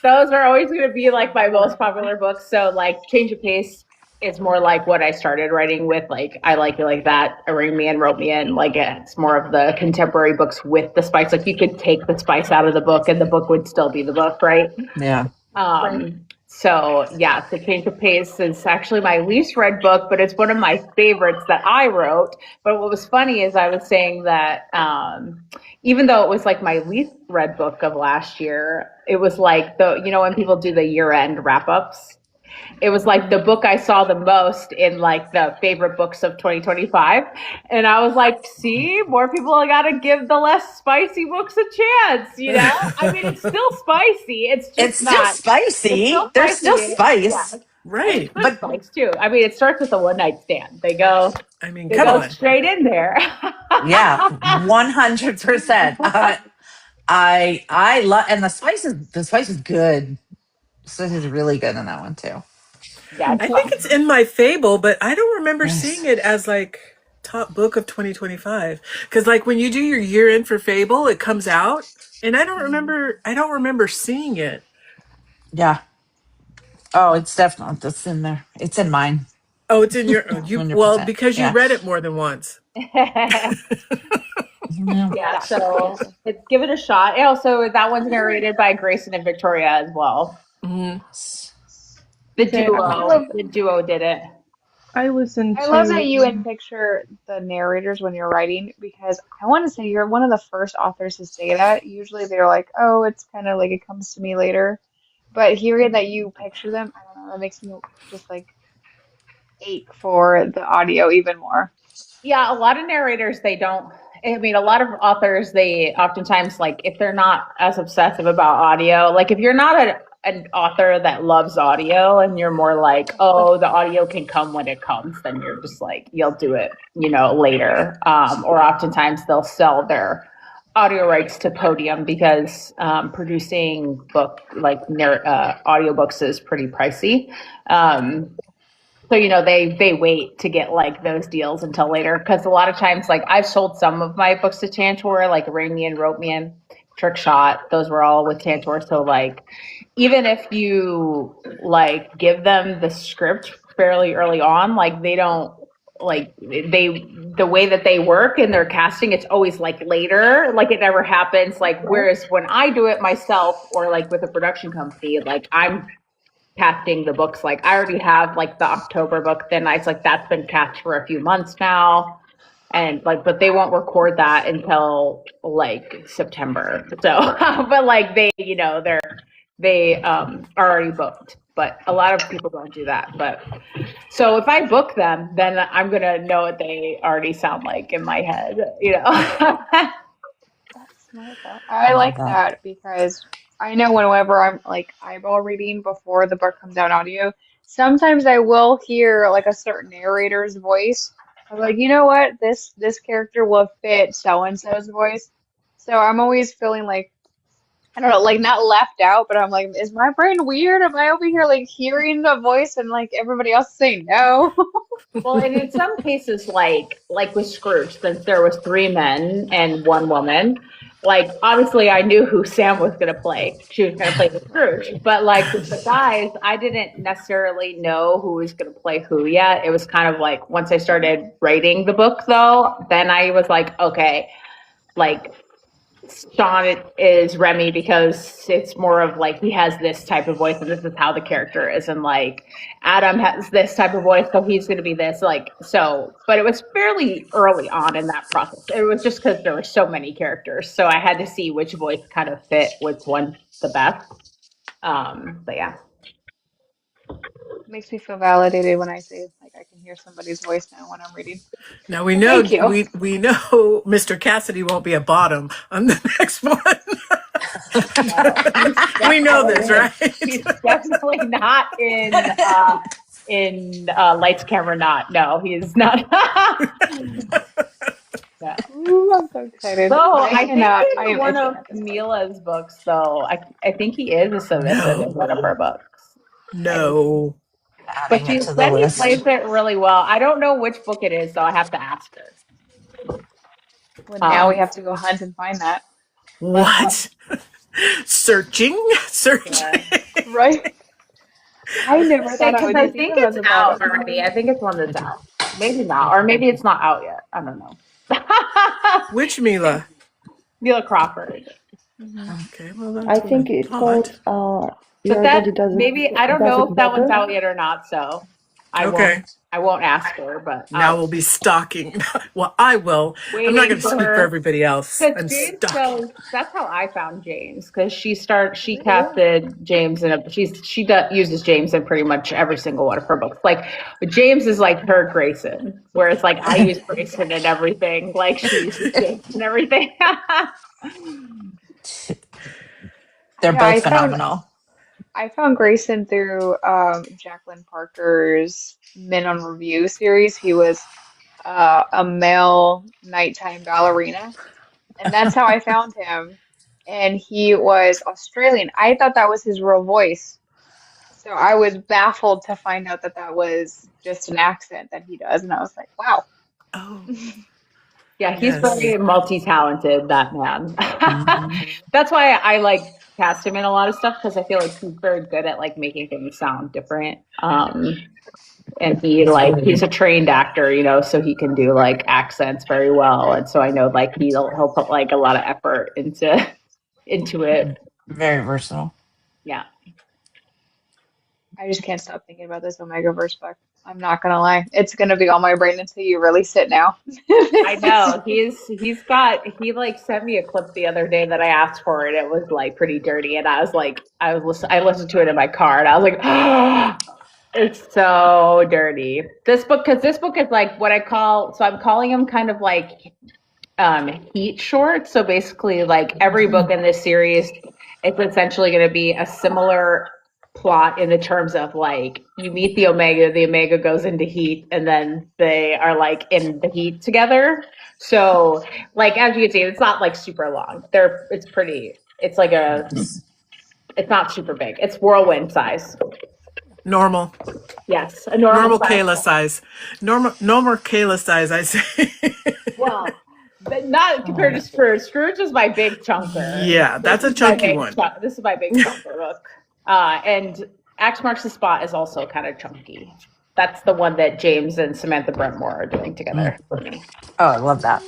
those are always going to be like my most popular books. So like Change of Pace is more like what I started writing with, like I Like You Like That, Arranged Me and Wrote Me In. Like it's more of the contemporary books with the spice. Like you could take the spice out of the book and the book would still be the book, right? Yeah. So yeah, The Change of Pace is actually my least read book, but it's one of my favorites that I wrote. But what was funny is I was saying that even though it was like my least read book of last year, it was like when people do the year end wrap ups, it was like the book I saw the most in like the favorite books of 2025. And I was like, see, more people got to give the less spicy books a chance. I mean, it's still spicy. It's It's just still not, it's spicy. still There's still spicy. Yeah. spice. And it's right. good But spice too. I mean, it starts with a one night stand. They go, I mean, they come go on. straight in there. yeah, 100%. I love, and the spice is good. The spice is really good in that one too. Yeah, I it's think it's in my fable, but I don't remember seeing Nice. it as like top book of 2025. Because like when you do your year end for Fable, it comes out, and I don't remember seeing it. Yeah. Oh, it's definitely that's in there. It's in mine. Oh, it's in your you well 100%. because you Yeah. read it more than once. Yeah. yeah, so give it a shot. And also, that one's narrated by Grayson and Victoria as well. Mhm. The Same. I duo, love the duo did it. I listened I love that to you and picture the narrators when you're writing because I want to say you're one of the first authors to say that. Usually they're like, oh, it's kind of like it comes to me later. But hearing that you picture them, I don't know, that makes me just like ache for the audio even more. Yeah, a lot of narrators, they don't. I mean, a lot of authors, they oftentimes, like, if they're not as obsessive about audio, like, if you're not an author that loves audio and you're more like, oh, the audio can come when it comes, then you're just like, you'll do it, later. Or oftentimes they'll sell their audio rights to Podium because producing audiobooks is pretty pricey. So they wait to get like those deals until later because a lot of times like I've sold some of my books to Tantor, like Ring Me and Wrote Me in, Trick Shot, those were all with Tantor. So like even if you like give them the script fairly early on. Like they don't the way that they work in their casting, it's always like later, like it never happens. Like whereas when I do it myself or like with a production company, like I'm casting the books. Like I already have like the October book, then it's like that's been cast for a few months now. And like, but they won't record that until like September. So, but like they are already booked. But a lot of people don't do that. But so if I book them, then I'm gonna know what they already sound like in my head. That's smart though. I I love like that. that because I know whenever I'm like eyeball reading before the book comes out audio, sometimes I will hear like a certain narrator's voice. I'm like, you know what? This character will fit so and so's voice. So I'm always feeling like I don't know, like not left out, but I'm like, is my brain weird? Am I over here like hearing the voice and like everybody else saying no? Well, and in some cases, like with Scrooge, since there was three men and one woman, like obviously I knew who Sam was going to play. She was going to play the Scrooge, but like with the guys, I didn't necessarily know who was going to play who yet. It was kind of like once I started writing the book, though, then I was like, okay, like Sean is Remy because it's more of like he has this type of voice and this is how the character is, and like Adam has this type of voice, so he's going to be this. Like so, but it was fairly early on in that process. It was just because there were so many characters, so I had to see which voice kind of fit which one the best. But yeah. Makes me feel validated when I say like I can hear somebody's voice now when I'm reading. Now we So know thank you. we know Mr. Cassidy won't be a bottom on the next one. No, We know this, he's right? definitely not in Lights Camera Not. No, he's not. Yeah. Ooh, I'm so excited. So I I think cannot. I in am one itching of at this point. Mila's books, though, I think he is a submissive in one of her books. No. But Adding it she to the said he list. plays it really well. I don't know which book it is, so I have to ask her. Well, now we Um, have to go hunt and find that. What? Searching? Searching. yeah. Right? I never thought I Because would I defeat think him as it's a out bottom. already. I think it's one that's out. Maybe not, or maybe it's not out yet. I don't know. Which Mila? Mila Crawford. Hmm. Okay, well that's I what I think it's thought. called But Your that Body maybe I don't Does know It if that one's Better. out yet or not, so I Okay. won't ask her, but Now we'll be stalking. Well, I will. I'm not waiting going to for speak for her. everybody else. Because I'm James stalking. goes, that's how I found James. Because she casted James in uses James in pretty much every single one of her books. Like James is like her Grayson, whereas like I use Grayson in everything. Like she uses James and everything. They're Yeah, both phenomenal. I found Grayson through Jacqueline Parker's Men on Review series. He was a male nighttime ballerina, and that's how I found him. And he was Australian. I thought that was his real voice. So I was baffled to find out that that was just an accent that he does. And I was like, wow. Oh, Yeah, he's yes. very multi-talented, that man. That's why I like cast him in a lot of stuff because I feel like he's very good at like making things sound different. And he's a trained actor, so he can do like accents very well. And so I know like he'll put like a lot of effort into it. Very versatile. Yeah. I just can't stop thinking about this Omegaverse book. I'm not gonna lie. It's gonna be on my brain until you release it now. I know he like sent me a clip the other day that I asked for and it was like pretty dirty and I was like I listened to it in my car and I was like it's so dirty. Because this book is like what I'm calling them kind of like heat shorts. So basically like every book in this series it's essentially going to be a similar plot in the terms of like you meet the Omega goes into heat and then they are like in the heat together. So like as you can see it's not like super long. It's like it's not super big. It's whirlwind size. Normal. Yes, a normal size. Kayla size. Normal Kayla size, I say. Well, but not compared to Scrooge. Scrooge is my big chunker. Yeah, that's a chunky one. This is my big chunker book. And X Marks the Spot is also kind of chunky. That's the one that James and Samantha Brentmore are doing together for me. Oh, I love that.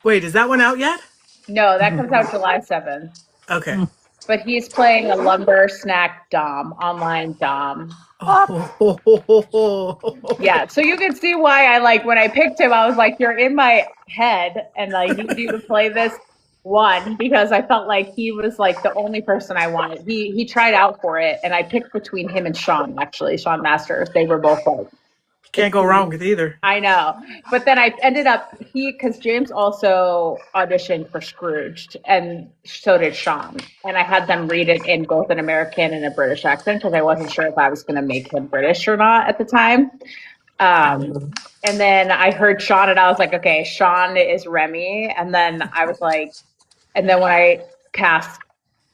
Wait, is that one out yet? No, that comes out July 7th. Okay. But he's playing a lumber snack dom, online dom. Oh. Yeah, so you can see why I like when I picked him, I was like, you're in my head, and I need you to play this one because I felt like he was like the only person I wanted. He tried out for it, and I picked between him and Sean, actually, Sean Masters. They were both like, Can't go wrong with either. I know. But then I ended up because James also auditioned for Scrooged, and so did Sean. And I had them read it in both an American and a British accent because I wasn't sure if I was going to make him British or not at the time. And then I heard Sean, and I was like, okay, Sean is Remy. And then I was like, and then when I cast,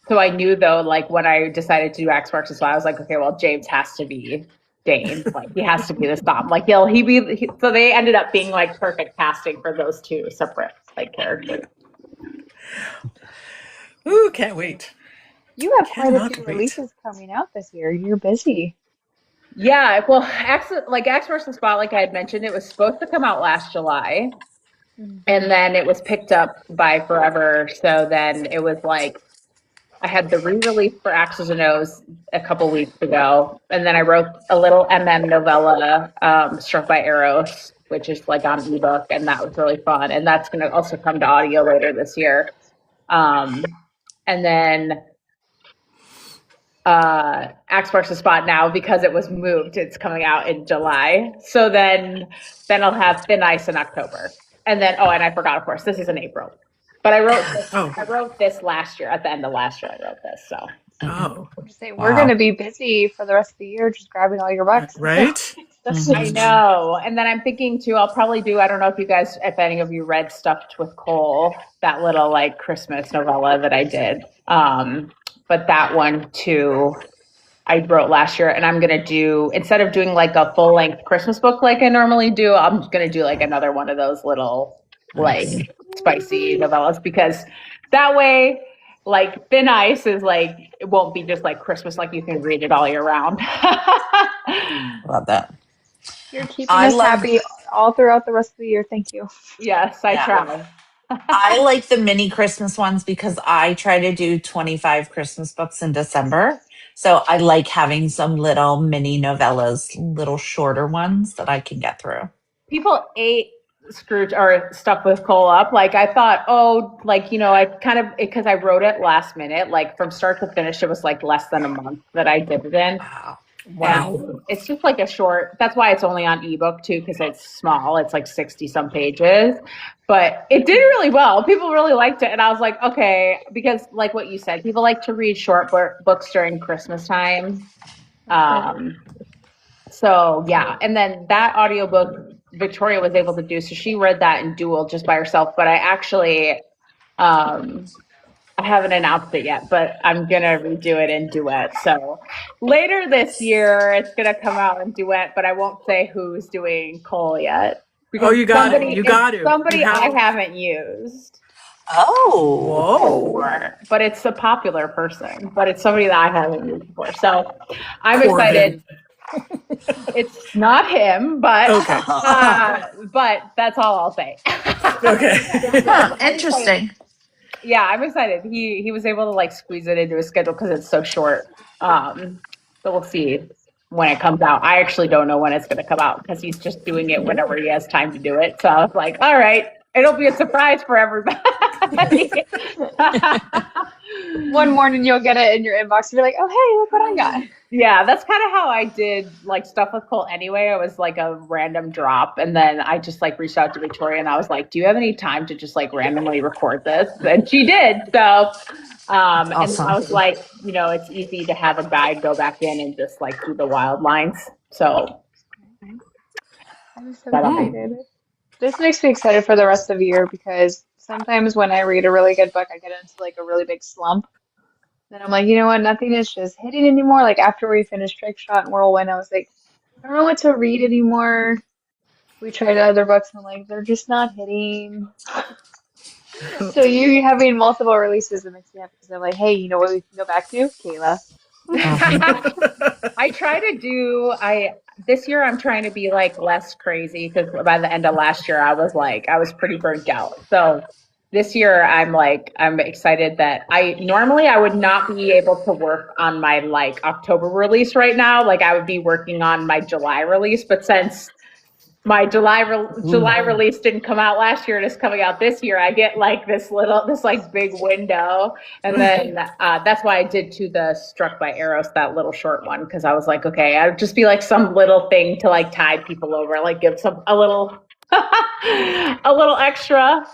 so I knew though, like when I decided to do X Marks as well, I was like, okay, well, James has to be Dane. Like he has to be the stop. Like so they ended up being like perfect casting for those two separate like characters. Ooh, can't wait. You have quite a Cannot few wait. releases coming out this year. You're busy. Yeah, well, X vs. Spot, like I had mentioned, it was supposed to come out last July, and then it was picked up by Forever. So then it was like I had the re-release for X's and O's a couple weeks ago, and then I wrote a little novella, Struck by Arrows, which is like on ebook, and that was really fun. And that's going to also come to audio later this year. And then Axe Marks the Spot now because it was moved. It's coming out in July. So then I'll have Thin Ice in October. And then and I forgot, of course, this is in April. But I wrote this last year. At the end of last year, I wrote this. So We're going to be busy for the rest of the year just grabbing all your books. Right? I know. And then I'm thinking too, I'll probably do, I don't know if any of you read Stuffed with Coal, that little like Christmas novella that I did. But that one too, I wrote last year, and I'm going to do, instead of doing like a full length Christmas book like I normally do, I'm going to do like another one of those little like spicy novellas, because that way, like Thin Ice is like, it won't be just like Christmas, like you can read it all year round. Love that. You're keeping us happy all throughout the rest of the year. Thank you. Yes, I try. I like the mini Christmas ones because I try to do 25 Christmas books in December. So I like having some little mini novellas, little shorter ones that I can get through. People ate Scrooge or Stuff with Coal up. Like I thought, I kind of, because I wrote it last minute, like from start to finish, it was like less than a month that I did it in. Wow. It's just like a short, that's why it's only on ebook too, because it's small. It's like 60 some pages, but it did really well. People really liked it. And I was like, okay, because like what you said, people like to read short books during Christmas time. So yeah. And then that audiobook Victoria was able to do. So she read that in dual just by herself, but I actually, I haven't announced it yet, but I'm going to redo it in duet. So later this year, it's going to come out in duet, but I won't say who's doing Cole yet. You got it. You got it. Somebody I haven't used. Oh. Whoa. But it's a popular person, but it's somebody that I haven't used before. So I'm excited. It's not him, but but that's all I'll say. Okay. Interesting. Yeah, I'm excited. He was able to like squeeze it into his schedule because it's so short. So we'll see when it comes out. I actually don't know when it's going to come out because he's just doing it whenever he has time to do it. So I was like, all right, it'll be a surprise for everybody. One morning you'll get it in your inbox and be like, oh, hey, look what I got. Yeah, that's kind of how I did like Stuff with Cole anyway. It was like a random drop. And then I just like reached out to Victoria and I was like, do you have any time to just like randomly record this? And she did. So, awesome. And I was like, it's easy to have a guide go back in and just like do the wild lines. So I'm so excited. This makes me excited for the rest of the year because sometimes when I read a really good book, I get into like a really big slump. Then I'm like, you know what? Nothing is just hitting anymore. Like after we finished Trick Shot and Whirlwind, I was like, I don't know what to read anymore. We tried other books and I'm like, they're just not hitting. So you having multiple releases, it makes me happy because I'm like, hey, you know what we can go back to? Kayla. I try to do this year I'm trying to be like less crazy because by the end of last year I was pretty burnt out. So this year I'm excited that I would not be able to work on my like October release right now. Like I would be working on my July release, but since my July release didn't come out last year and it's coming out this year, I get like this like big window. And then that's why I did to the Struck by Arrows, that little short one, because I was like, okay, I'd just be like some little thing to like tide people over, like give a little a little extra.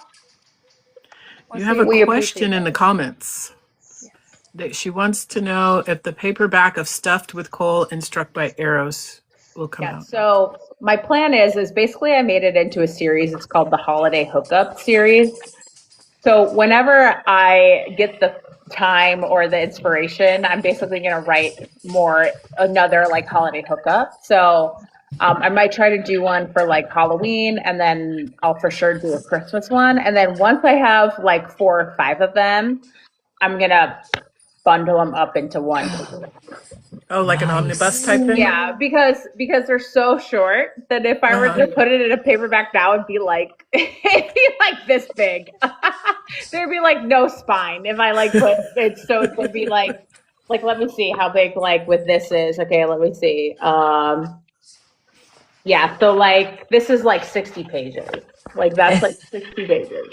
You have a We question appreciate in the that. comments. Yes. That she wants to know if the paperback of Stuffed with Coal and Struck by Arrows will come Yeah. out. So my plan is basically I made it into a series. It's called the Holiday Hookup series. So whenever I get the time or the inspiration, I'm basically going to write another like holiday hookup. So I might try to do one for like Halloween, and then I'll for sure do a Christmas one. And then once I have like 4 or 5 of them, I'm going to bundle them up into one. Oh, like an omnibus type thing? Yeah, because they're so short that if I were to put it in a paperback now, it'd be like it'd be like this big. There'd be like no spine if I like put it. So it would be like let me see how big like with this is. Okay, let me see. Yeah, so like this is like 60 pages. Like that's like 60 pages.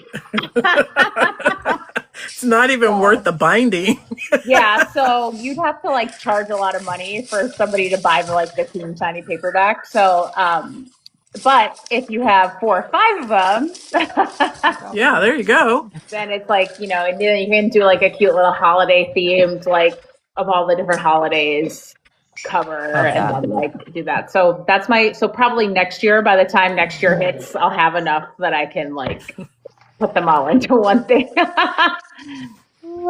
It's not even worth the binding. Yeah, so you'd have to like charge a lot of money for somebody to buy the teeny tiny paperback. So, but if you have 4 or 5 of them, Yeah, there you go. then it's like and then you can do like a cute little holiday themed like of all the different holidays cover and then like do that. So so probably next year. By the time next year hits, I'll have enough that I can like put them all into one thing.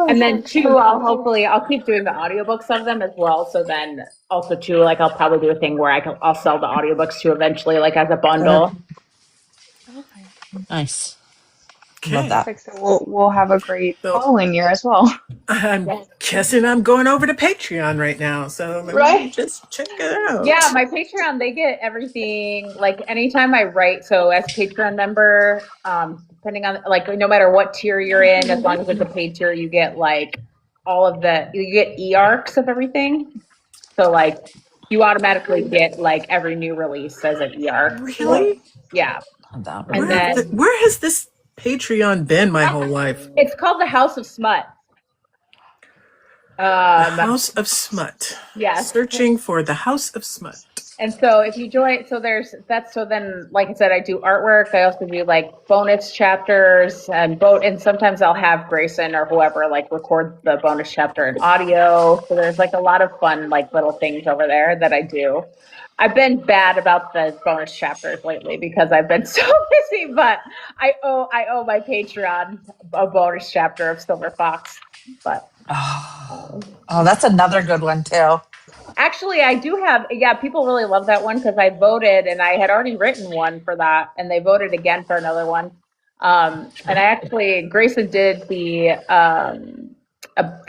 And then 2, I'll keep doing the audiobooks of them as well. So then also 2, like I'll probably do a thing where I'll sell the audiobooks too eventually, like as a bundle. Okay. Nice. Okay. Love that. Perfect. So we'll have a great So- following year as well. I'm guessing I'm going over to Patreon right now, so maybe Right. just check it out. Yeah, my Patreon, they get everything. Like anytime I write, so as a Patreon member, depending on like no matter what tier you're in, as long as it's a paid tier, you get like you get e-arcs of everything. So like you automatically get like every new release as an e-arc. Really? Yeah. Love that. And Where has this Patreon been my whole life? it's called the House of Smut. The House of Smut. Yes. Searching for the House of Smut. And so if you join, so then, like I said, I do artwork. I also do like bonus chapters and sometimes I'll have Grayson or whoever like record the bonus chapter in audio. So there's like a lot of fun, like little things over there that I do. I've been bad about the bonus chapters lately because I've been so busy, but I owe my Patreon a bonus chapter of Silver Fox, but. Oh, that's another good one too. Actually, I do have, people really love that one because I voted and I had already written one for that and they voted again for another one. And Grayson did the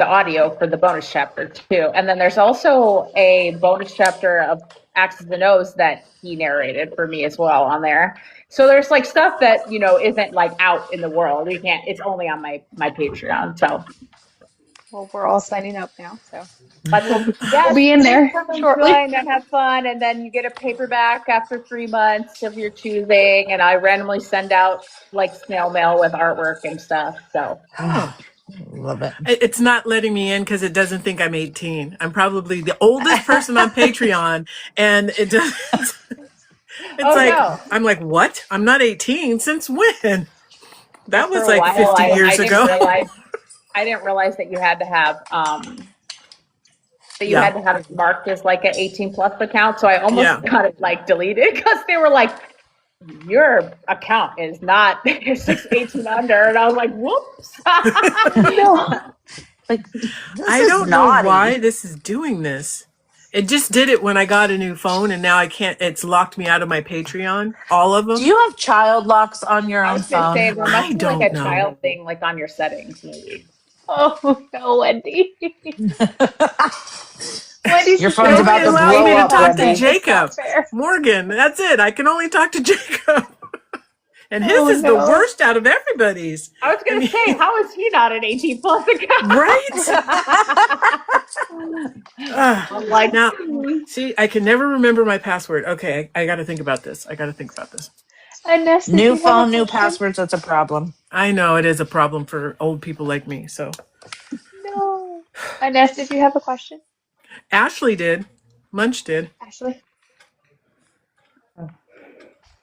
audio for the bonus chapter too. And then there's also a bonus chapter of X's and O's that he narrated for me as well on there. So there's like stuff that, isn't like out in the world. It's only on my Patreon. So. Well, we're all signing up now, so We'll be in there shortly. And have fun, and then you get a paperback after 3 months of your choosing. And I randomly send out like snail mail with artwork and stuff. So Love it. It's not letting me in because it doesn't think I'm 18. I'm probably the oldest person on Patreon, and it does. I'm like, what? I'm not 18. Since when? That was like 50 years ago. I didn't realize that you had to have had to have it marked as like an 18 plus account. So I almost got it like deleted because they were like, your account is not 18 under, and I was like, whoops. No. Like, I don't know why this is doing this. It just did it when I got a new phone, and now I can't. It's locked me out of my Patreon. All of them. Do you have child locks on your own phone? Say, there must I be like a don't child thing like on your settings, maybe. Oh no, Wendy. Wendy's Your just phone's It saying about only to because allows we blow me to up, talk talk to it. Wendy. It's Jacob. not fair. Morgan, that's it. I can only talk to Jacob. And his Oh is the no. worst out of everybody's. I was I gonna mean, say, how is he not an 18 plus right? account? Uh, I'm like, now, see, I can never remember my password. Okay, I got to think about this. I got to think about this. Ines, did New you have a phone, new question? passwords. That's a problem. I know it is a problem for old people like me. So No. Ines, did you have a question? Ashley did. Munch did. Ashley?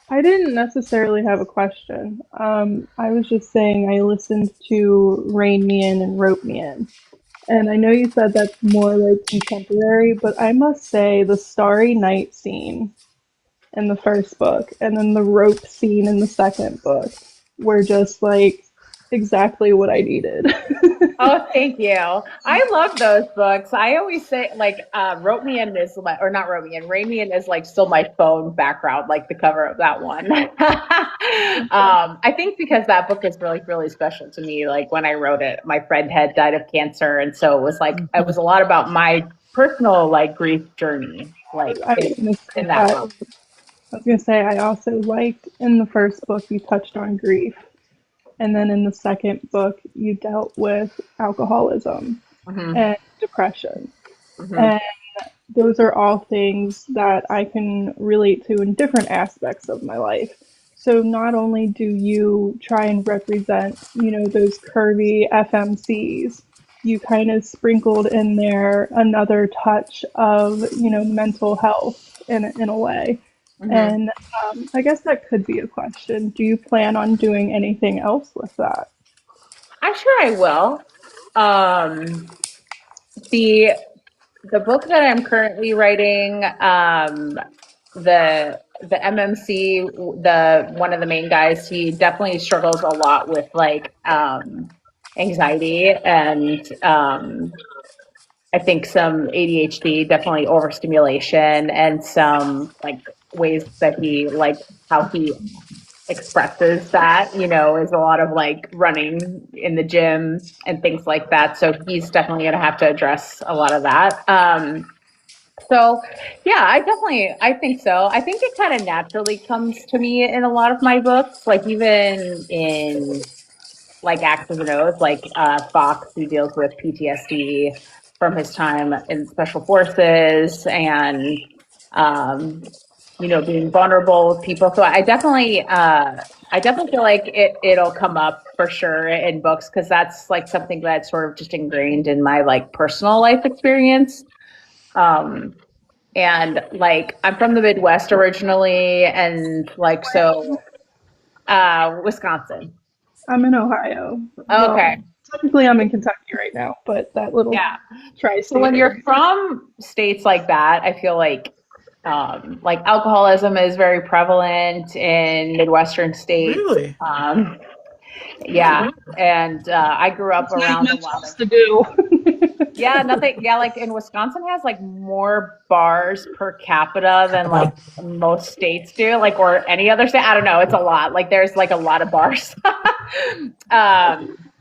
I didn't necessarily have a question. I was just saying I listened to Rain Me In and Rope Me In. And I know you said that's more like contemporary, but I must say the Starry Night scene in the first book and then the rope scene in the second book were just like exactly what I needed. oh, thank you. I love those books. I always say, like, Wrote Me In is my, or not Wrote Me In, Rain Me In is like still my phone background, like the cover of that one. I think because that book is really, really special to me. Like when I wrote it, my friend had died of cancer. And so it was like, it was a lot about my personal like grief journey, like I was gonna say in that that. book. I was gonna say I also liked in the first book you touched on grief, and then in the second book you dealt with alcoholism Hmm. and depression. Hmm. And those are all things that I can relate to in different aspects of my life. So not only do you try and represent, those curvy FMCs, you kind of sprinkled in there another touch of, mental health in a way. Hmm. And I guess that could be a question. Do you plan on doing anything else with that? I'm sure I will. The the book that I'm currently writing, the MMC, the one of the main guys, he definitely struggles a lot with like anxiety and I think some ADHD, definitely overstimulation, and some like ways that he like how he expresses that, is a lot of like running in the gym and things like that. So he's definitely going to have to address a lot of that. So yeah, I think so. I think it kind of naturally comes to me in a lot of my books, like even in like X's and O's, like Fox, who deals with PTSD from his time in special forces and um, being vulnerable with people. So I definitely feel like it'll come up for sure in books because that's like something that's sort of just ingrained in my like personal life experience. Um, and like I'm from the Midwest originally, and like so Wisconsin. I'm in Ohio. Well, Okay, technically I'm in Kentucky right now, but that little yeah. So tri-state when area. you're from states like that, I feel like alcoholism is very prevalent in Midwestern states. Really? Yeah, and I grew up It's not around a much lot of else to do. yeah, nothing. Yeah, like in Wisconsin has like more bars per capita than like most states do, like or any other state. I don't know. It's a lot. Like there's like a lot of bars.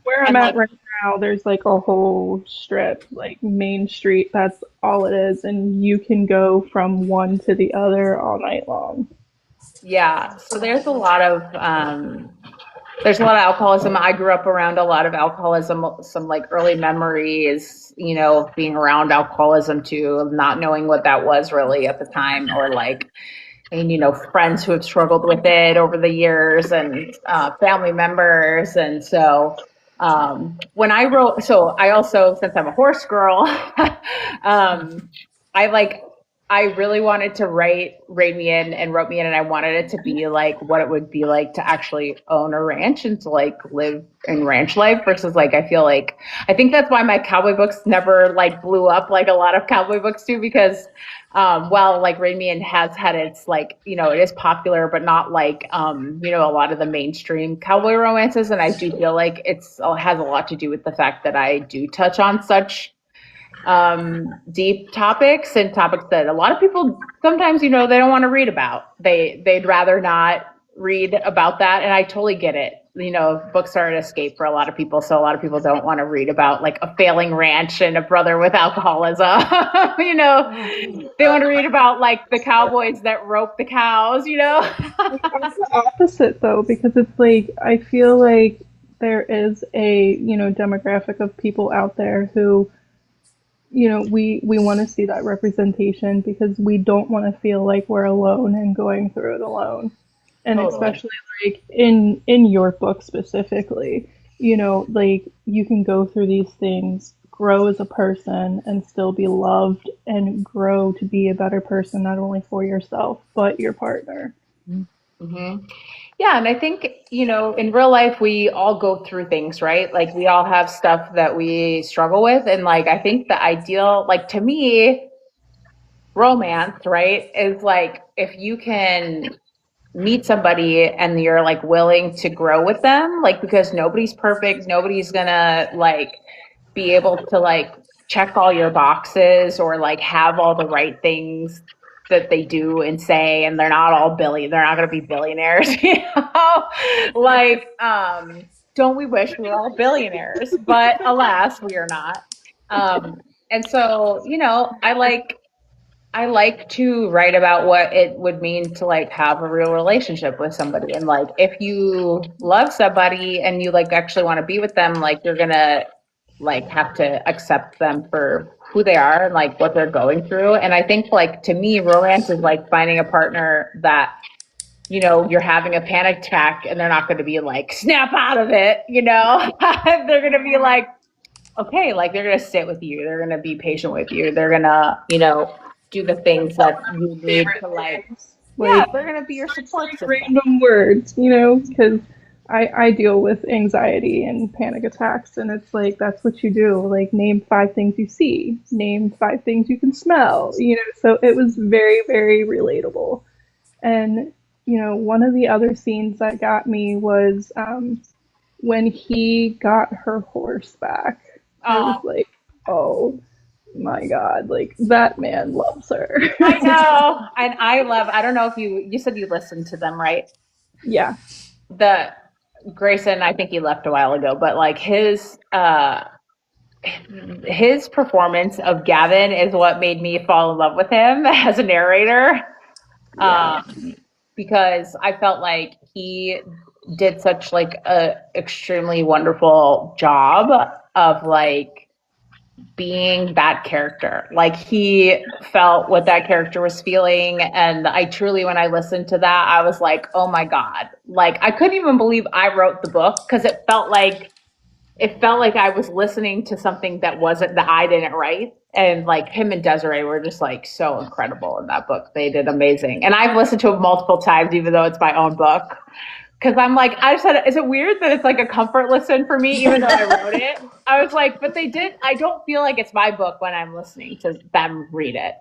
Where I'm And at like right now, there's like a whole strip, like Main Street. That's all it is, and you can go from one to the other all night long. yeah, so there's a lot of alcoholism. I grew up around a lot of alcoholism. Some like early memories, of being around alcoholism too, of not knowing what that was really at the time, or like, and friends who have struggled with it over the years, and family members, and so when I wrote, so I also, since I'm a horse girl, um, I like I really wanted to write Rein Me In and Wrote Me In, and I wanted it to be like what it would be like to actually own a ranch and to like live in ranch life versus like I think that's why my cowboy books never like blew up like a lot of cowboy books do because while like Rain Me In has had its like it is popular but not like a lot of the mainstream cowboy romances, and I do feel like it has a lot to do with the fact that I do touch on such deep topics and topics that a lot of people sometimes they don't want to read about. They'd rather not read about that, and I totally get it. books are an escape for a lot of people. So a lot of people don't want to read about like a failing ranch and a brother with alcoholism. They want to read about like the cowboys that rope the cows. It's the opposite though, because it's like I feel like there is a, demographic of people out there who, we want to see that representation because we don't want to feel like we're alone and going through it alone. And Totally. especially like in your book specifically, like you can go through these things, grow as a person and still be loved and grow to be a better person not only for yourself but your partner. Hmm. Yeah, and I think, in real life, we all go through things, right? Like, we all have stuff that we struggle with. And, like, I think the ideal, like, to me, romance, right, is like if you can meet somebody and you're like willing to grow with them, like, because nobody's perfect, nobody's gonna like be able to like check all your boxes or like have all the right things that they do and say, and they're not going to be billionaires. Like, don't we wish we were all billionaires, but alas we are not. And so, I like to write about what it would mean to like have a real relationship with somebody. And like if you love somebody and you like actually want to be with them, like you're gonna like have to accept them for who they are and like what they're going through. And I think like to me, romance is like finding a partner that you're having a panic attack and they're not going to be like snap out of it. They're going to be like, okay, like they're gonna sit with you, they're gonna be patient with you, they're gonna, do the things that you need Favorite to like, things. yeah, Like they're gonna be your support system. random words, because I deal with anxiety and panic attacks, and it's like that's what you do. Like, name five things you see, name five things you can smell, So it was very, very relatable. And, one of the other scenes that got me was when he got her horse back. I was Oh, like, oh my God, like that man loves her. I know. And I don't know if you said you listened to them, right? Yeah. The Grayson, I think he left a while ago, but like his performance of Gavin is what made me fall in love with him as a narrator. Yeah. Um, because I felt like he did such like a extremely wonderful job of like being that character. Like he felt what that character was feeling, and I truly, when I listened to that, I was like, oh my god! Like I couldn't even believe I wrote the book because it felt like I was listening to something that I didn't write. And like him and Desiree were just like so incredible in that book. They did amazing. And I've listened to it multiple times, even though it's my own book. Cause I'm like, I said, is it weird that it's like a comfort listen for me, even though I wrote it? I was like, but I don't feel like it's my book when I'm listening to them read it.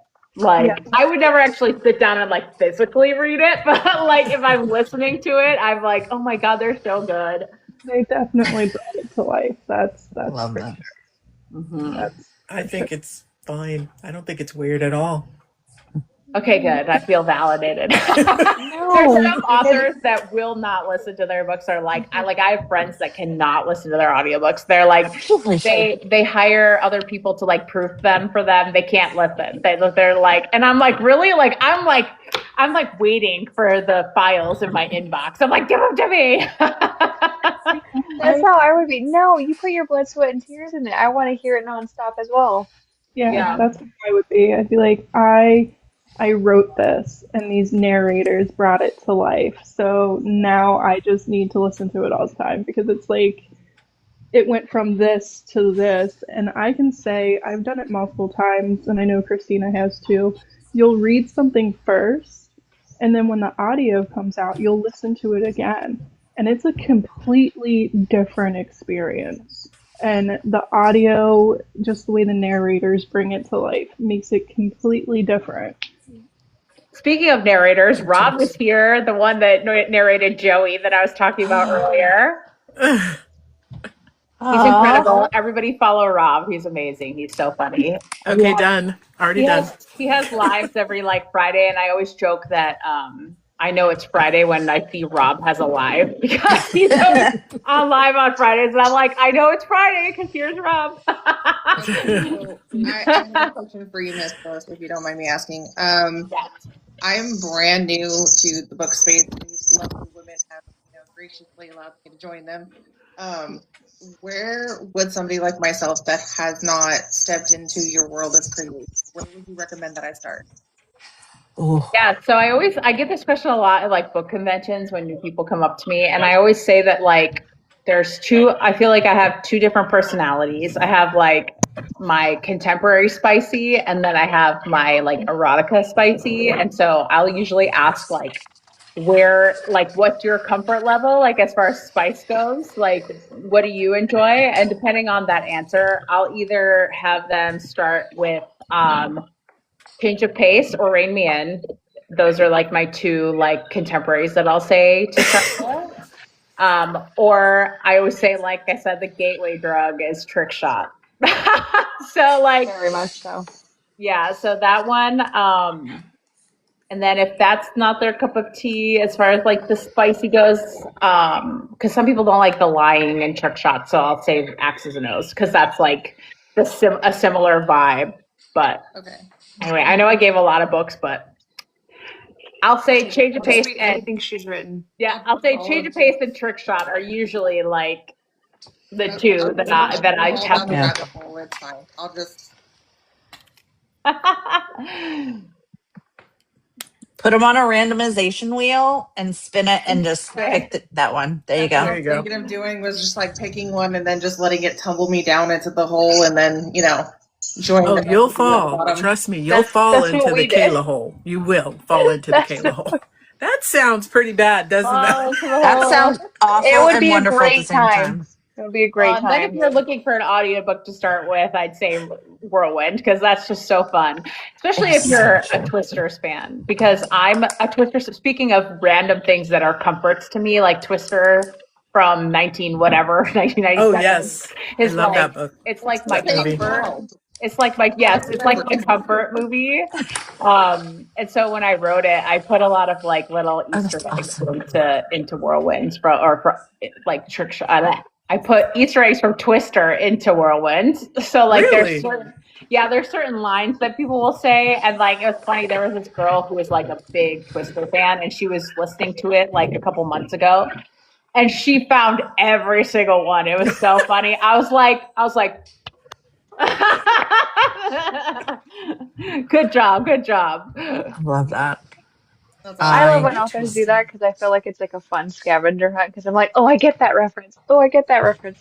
Yeah. Like, I would never actually sit down and like physically read it, but like if I'm listening to it, I'm like, oh my God, they're so good. They definitely brought it to life. That's Love for that. sure. Hmm. That's I for sure. think it's fine. I don't think it's weird at all. Okay, good. I feel validated. There's No, some because authors that will not listen to their books. Are like I have friends that cannot listen to their audiobooks. They're like they hire other people to like proof them for them. They can't listen. They're like, and I'm like, really? Like I'm like waiting for the files in my inbox. I'm like, give them to me. that's how I would be. No, you put your blood, sweat, and tears in it. I want to hear it nonstop as well. Yeah, Yeah. that's what I would be. I'd be like, I wrote this and these narrators brought it to life. So now I just need to listen to it all the time because it's like it went from this to this, and I can say I've done it multiple times, and I know Christina has too. You'll read something first, and then when the audio comes out, you'll listen to it again, and it's a completely different experience. And the audio, just the way the narrators bring it to life, makes it completely different. Speaking of narrators, Rob was here, the one that narrated Joey that I was talking about earlier. He's incredible. Everybody follow Rob. He's amazing. He's so funny. Okay, done. Already He done. has he has lives every like Friday, and I always joke that I know it's Friday when I see Rob has a live because he's always on live on Fridays, and I'm like, I know it's Friday because here's Rob. Okay, so I have a question for you, Miss Grosse, if you don't mind me asking. Yes. I'm brand new to the book space. These lovely women have, graciously allowed me to join them. Where would somebody like myself that has not stepped into your world of creation, where would you recommend that I start? Oh, Yeah, so I get this question a lot at like book conventions when new people come up to me, and I always say that like there's two. I feel like I have two different personalities. I have like my contemporary spicy, and then I have my like erotica spicy, and so I'll usually ask like what's your comfort level like as far as spice goes, like what do you enjoy, and depending on that answer I'll either have them start with change of pace or rein me in. Those are like my two like contemporaries that I'll say to start with. Or I always say, like I said, the gateway drug is trick shot. So like, Very much so. yeah, so that one. And then if that's not their cup of tea, as far as like the spicy goes, because some people don't like the lying and trick shot, so I'll say X's and O's because that's like a similar vibe. But Okay. anyway, I know I gave a lot of books, but I'll say change of Just pace read and anything she's written. yeah, I'll say change of pace and trick shot are usually like the two that I All have. down the rabbit hole. It's fine. I'll just. put them on a randomization wheel and spin it and just Okay. pick that one. There you That's what go. I There was you go. thinking of doing was just like picking one and then just letting it tumble me down into the hole and then, join Oh, the you'll at the fall. bottom. Trust me, you'll That's fall that's into what the we did. Kayla hole. You will fall into the That's Kayla hole. That sounds pretty bad, doesn't that? Oh, to the That whole. sounds It awful would and be a wonderful at the great same time. time. It would be a great Then if time. you're looking for an audiobook to start with, I'd say Whirlwind because that's just so fun, especially if Yes. you're a Twisters fan. Because I'm a Twister. Speaking of random things that are comforts to me, like Twister from 19 whatever Oh 1997 yes, I is love like that book. it's like my That Hey, movie. comfort. wow. It's like my yes, it's like my comfort movie. And so when I wrote it, I put a lot of like little Oh, Easter that's eggs awesome. into Whirlwinds like trick shot. I put Easter eggs from Twister into Whirlwinds. So like Really? there's certain lines that people will say, and like it was funny. There was this girl who was like a big Twister fan, and she was listening to it like a couple months ago, and she found every single one. It was so funny. I was like, good job, good job. I love that. That's I love awesome. I when authors do Interesting. that because I feel like it's like a fun scavenger hunt because I'm like, oh, I get that reference. Oh, I get that reference.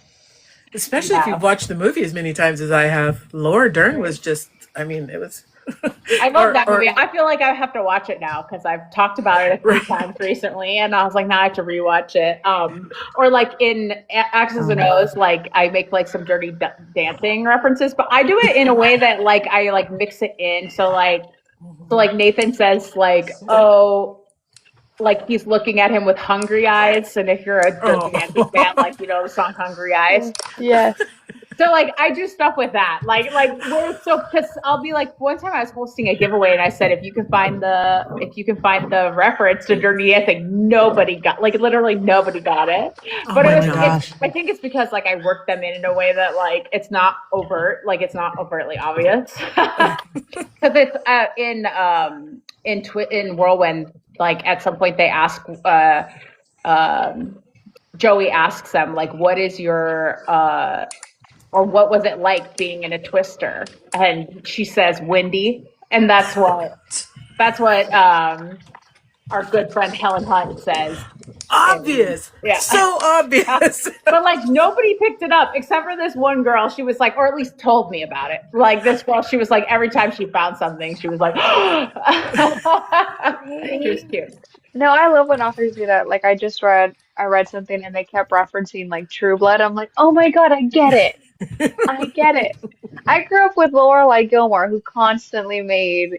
Especially if Yeah. you've watched the movie as many times as I have. Laura Dern Right. was just. I mean, it was. I love that movie. I feel like I have to watch it now because I've talked about it a few Right. times recently, and I was like, now I have to rewatch it. Or like in X's and um, O's, like I make like some dirty dancing references, but I do it in a way that like I like mix it in. So like Nathan says like, oh, like he's looking at him with hungry eyes, and if you're a dirty dancing fan, Oh. like you know the song Hungry Eyes. Yes. So like I do stuff with that, like where so because I'll be like one time I was hosting a giveaway and I said if you can find the reference to Dirty Dancing, nobody got like literally nobody got it, Oh but oh it my my was it's gosh. gosh. I think it's because like I worked them in a way that like it's not overt, like it's not overtly obvious because it's in Whirlwind like at some point they ask um, Joey asks them like what is your or what was it like being in a twister? And she says windy, and that's what our good friend Helen Hunt says. And, Obvious. yeah. So obvious. But like nobody picked it up except for this one girl. She was like, or at least told me about it. Like this girl, she was like, every time she found something, she was like, she was cute. No, I love when authors do that. Like I read something and they kept referencing like True Blood. I'm like, oh my God, I get it. I get it. I grew up with Lorelai Gilmore, who constantly made,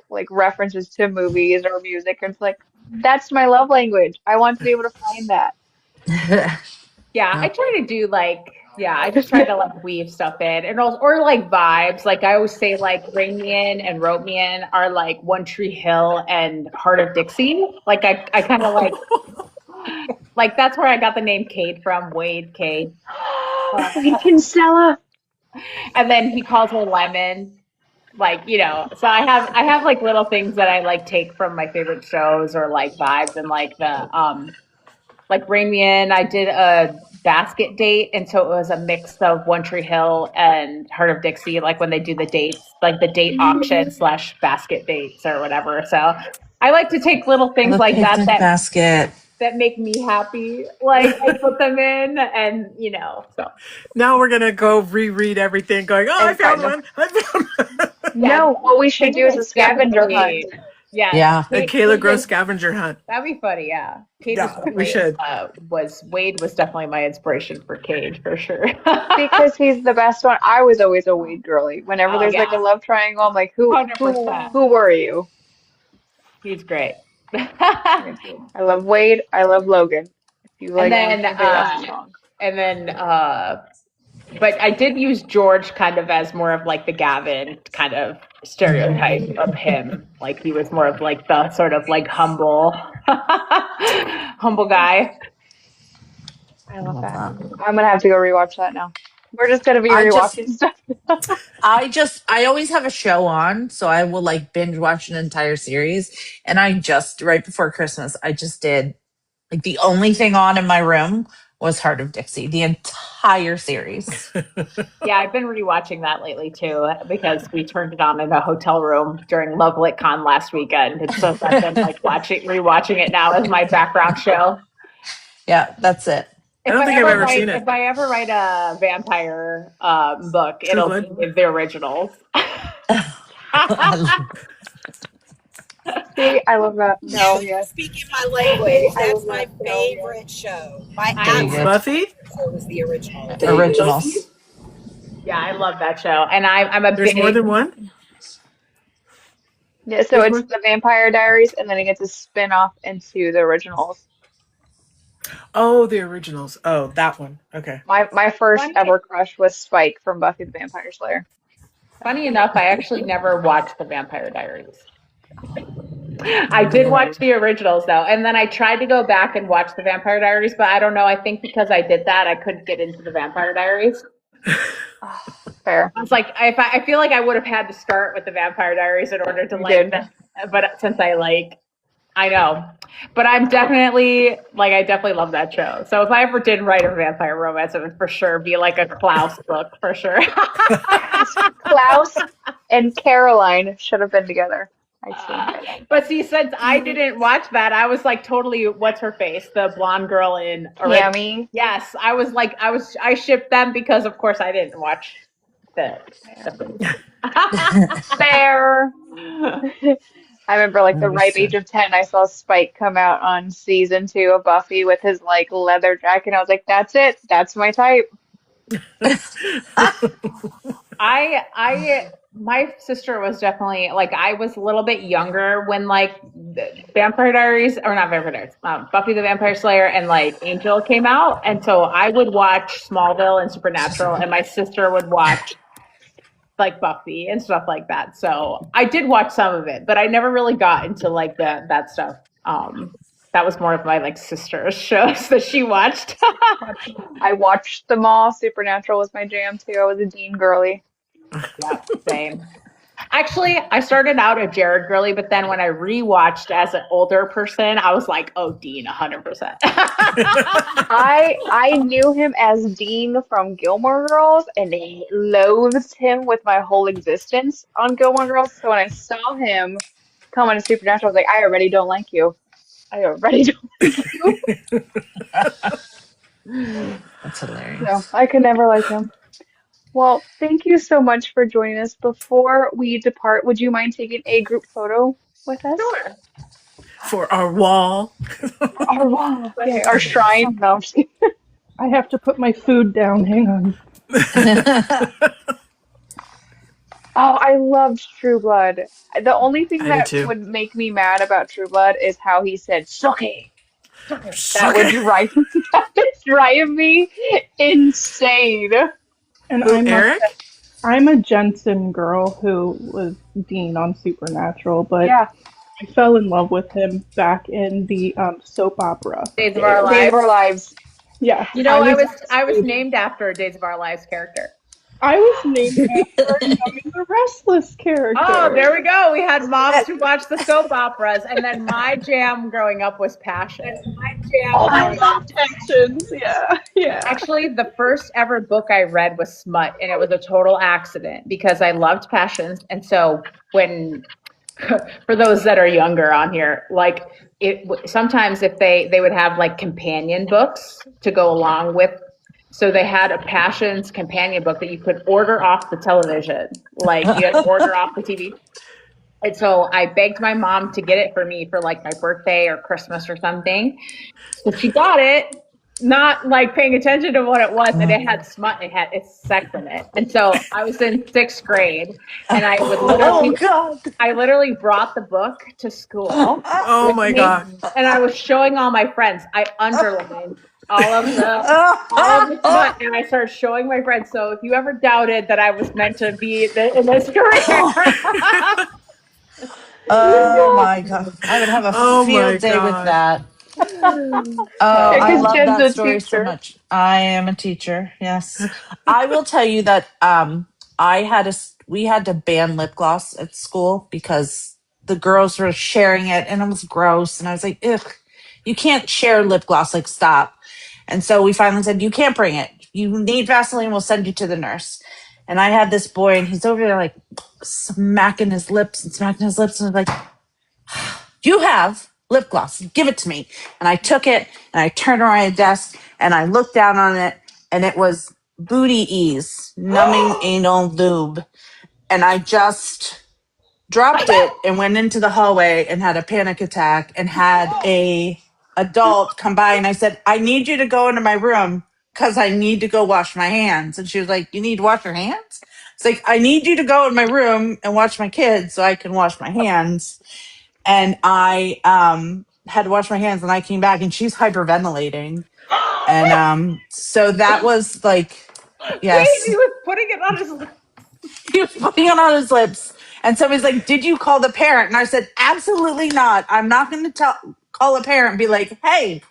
like references to movies or music. And it's like, that's my love language. I want to be able to find that. Yeah, I Yep. try to do like Yeah, I just tried to like weave stuff in and also, or like vibes. Like I always say like Rain Me In and Wrote Me In are like One Tree Hill and Heart of Dixie. Like I kind of like that's where I got the name Cade from, Wade Cade. Wait, Kinsella. And then he calls her Lemon. Like, so I have like little things that I like take from my favorite shows or like vibes and like the like Rain Me In. I did a basket date, and so it was a mix of One Tree Hill and Heart of Dixie, like when they do the dates, like the date auction slash basket dates or whatever. So I like to take little things The like that picnic basket. that make me happy. Like I put them in, and so Now we're gonna go reread everything, going, "Oh, I And found find them. one! I found one!" yeah, No, what we should Kate do is a was scavenger hunt. definitely yes. Yeah. A Kate, Kayla Kate Grosse was scavenger hunt. That'd be funny, yeah. Cade was Yeah, we definitely should. Wade was definitely my inspiration for Cade for sure. Because he's the best one. I was always a Wade girly. Whenever Oh there's like a yeah, love triangle, I'm like, hundred percent. who were you? He's great. I love Wade. I love Logan. If you and like then anything, that's the song. and then but I did use George kind of as more of like the Gavin kind of stereotype of him. Like he was more of like the sort of like humble humble guy. I I love love that. that. I'm gonna have to go rewatch that now. We're just gonna be I just rewatching stuff. I always have a show on, so I will like binge watch an entire series. And I just right before Christmas, I just did like the only thing on in my room was Heart of Dixie, the entire series. Yeah, I've been rewatching that lately too because we turned it on in a hotel room during Love Lit Con last weekend, and so I've been like rewatching it now as my background show. Yeah, that's it. I don't think I've ever seen it. If I ever write a vampire book, True it'll Blood. be the originals. See, I love that show. Yes. Speaking my language, that's my favorite show. My Very absolute good. Buffy? show was the original. Originals. Yeah, I love that show, and I'm a There's more big than one? Yeah, so There's it's more? the Vampire Diaries, and then it gets a spin-off into the originals. Oh, the originals. Oh, that one. Okay. My first funny. ever crush was Spike from Buffy the Vampire Slayer. Funny enough, I actually never watched the Vampire Diaries. I did watch the originals though, and then I tried to go back and watch the Vampire Diaries, but I don't know. I think because I did that, I couldn't get into the Vampire Diaries. Oh, fair. I was like, I feel like I would have had to start with the Vampire Diaries in order to You like did. them. But since I know, but I definitely love that show. So if I ever did write a vampire romance, it would for sure be like a Klaus book for sure. Klaus and Caroline should have been together. I stand by that. But see, since I didn't watch that, I was like totally what's her face, the blonde girl in Yummy. Yes, I shipped them because of course I didn't watch the Fair. I remember like the ripe age of 10, I saw Spike come out on season 2 of Buffy with his like leather jacket. I was like, that's it. That's my type. My sister was definitely like I was a little bit younger when like Vampire Diaries or not Vampire Diaries, Buffy the Vampire Slayer and like Angel came out, and so I would watch Smallville and Supernatural, and my sister would watch like Buffy and stuff like that. So I did watch some of it, but I never really got into like that stuff. That was more of my like sister's shows that she watched. I watched them all. Supernatural was my jam too. I was a Dean girly. Yeah, same. Actually, I started out a Jared girly, but then when I rewatched as an older person, I was like, "Oh, Dean, 100%." I knew him as Dean from Gilmore Girls and loathed him with my whole existence on Gilmore Girls. So when I saw him come on to Supernatural, I was like, I already don't like you. I already don't like you. That's So hilarious. I could never like him. Well, thank you so much for joining us. Before we depart, would you mind taking a group photo with us? Sure. For our wall. For our wall. Okay, our shrine. No, I'm just kidding. I have to put my food down. Hang on. Oh, I loved True Blood. The only thing I did that too. would make me mad about True Blood is how he said "sucky." That would Okay. drive that would drive me insane. And Who, Eric? I'm a Jensen girl who was Dean on Supernatural, but Yeah, I fell in love with him back in the soap opera Days of Our days. Days of Our Lives. Lives. Yeah, You know, I was I was absolutely. named after a Days of Our Lives character. I was named after Young and the Restless Oh, character. there we go. We had moms who watched the soap operas, and then my jam growing up was Passion. Oh I my love god. Passions. Yeah, yeah. Actually, the first ever book I read was Smut, and it was a total accident because I loved Passions. And so, when for those that are younger on here, like it sometimes if they would have like companion books to go along with. So they had a Passions companion book that you could order off the television, like you had to order off the TV. And so I begged my mom to get it for me for like my birthday or Christmas or something. So she got it, not like paying attention to what it was, and it had smut, it had it's sex in it. And so I was in sixth grade, and Oh God. I literally brought the book to school Oh with my me, God. and I was showing all my friends. I underlined all of the smut, and I started showing my friends. So if you ever doubted that I was meant to be in this career, Oh my God. I would have a Oh my field day with God. that. Oh, so Yeah, I because yeah. love Jen's that a story so teacher. much. I am a teacher. Yes. I will tell you that we had to ban lip gloss at school because the girls were sharing it and it was gross and I was like, "Ugh. You can't share lip gloss, like stop." And so we finally said, "You can't bring it. You need Vaseline, we'll send you to the nurse." And I had this boy and he's over there like smacking his lips and smacking his lips and I was like, "You have lip gloss. Give it to me." And I took it and I turned around my desk and I looked down on it and it was Booty Ease Numbing Anal Lube. And I just dropped it and went into the hallway and had a panic attack and had a adult come by and I said, "I need you to go into my room because I need to go wash my hands." And she was like, "You need to wash your hands?" It's like, "I need you to go in my room and watch my kids so I can wash my hands." And I had to wash my hands and I came back and she's hyperventilating. And so that was like, Wait, yes, he was putting it on his lip. he was putting it on his lips. And somebody's like, "Did you call the parent?" And I said, "Absolutely not. I'm not going to call a parent and be like, 'Hey,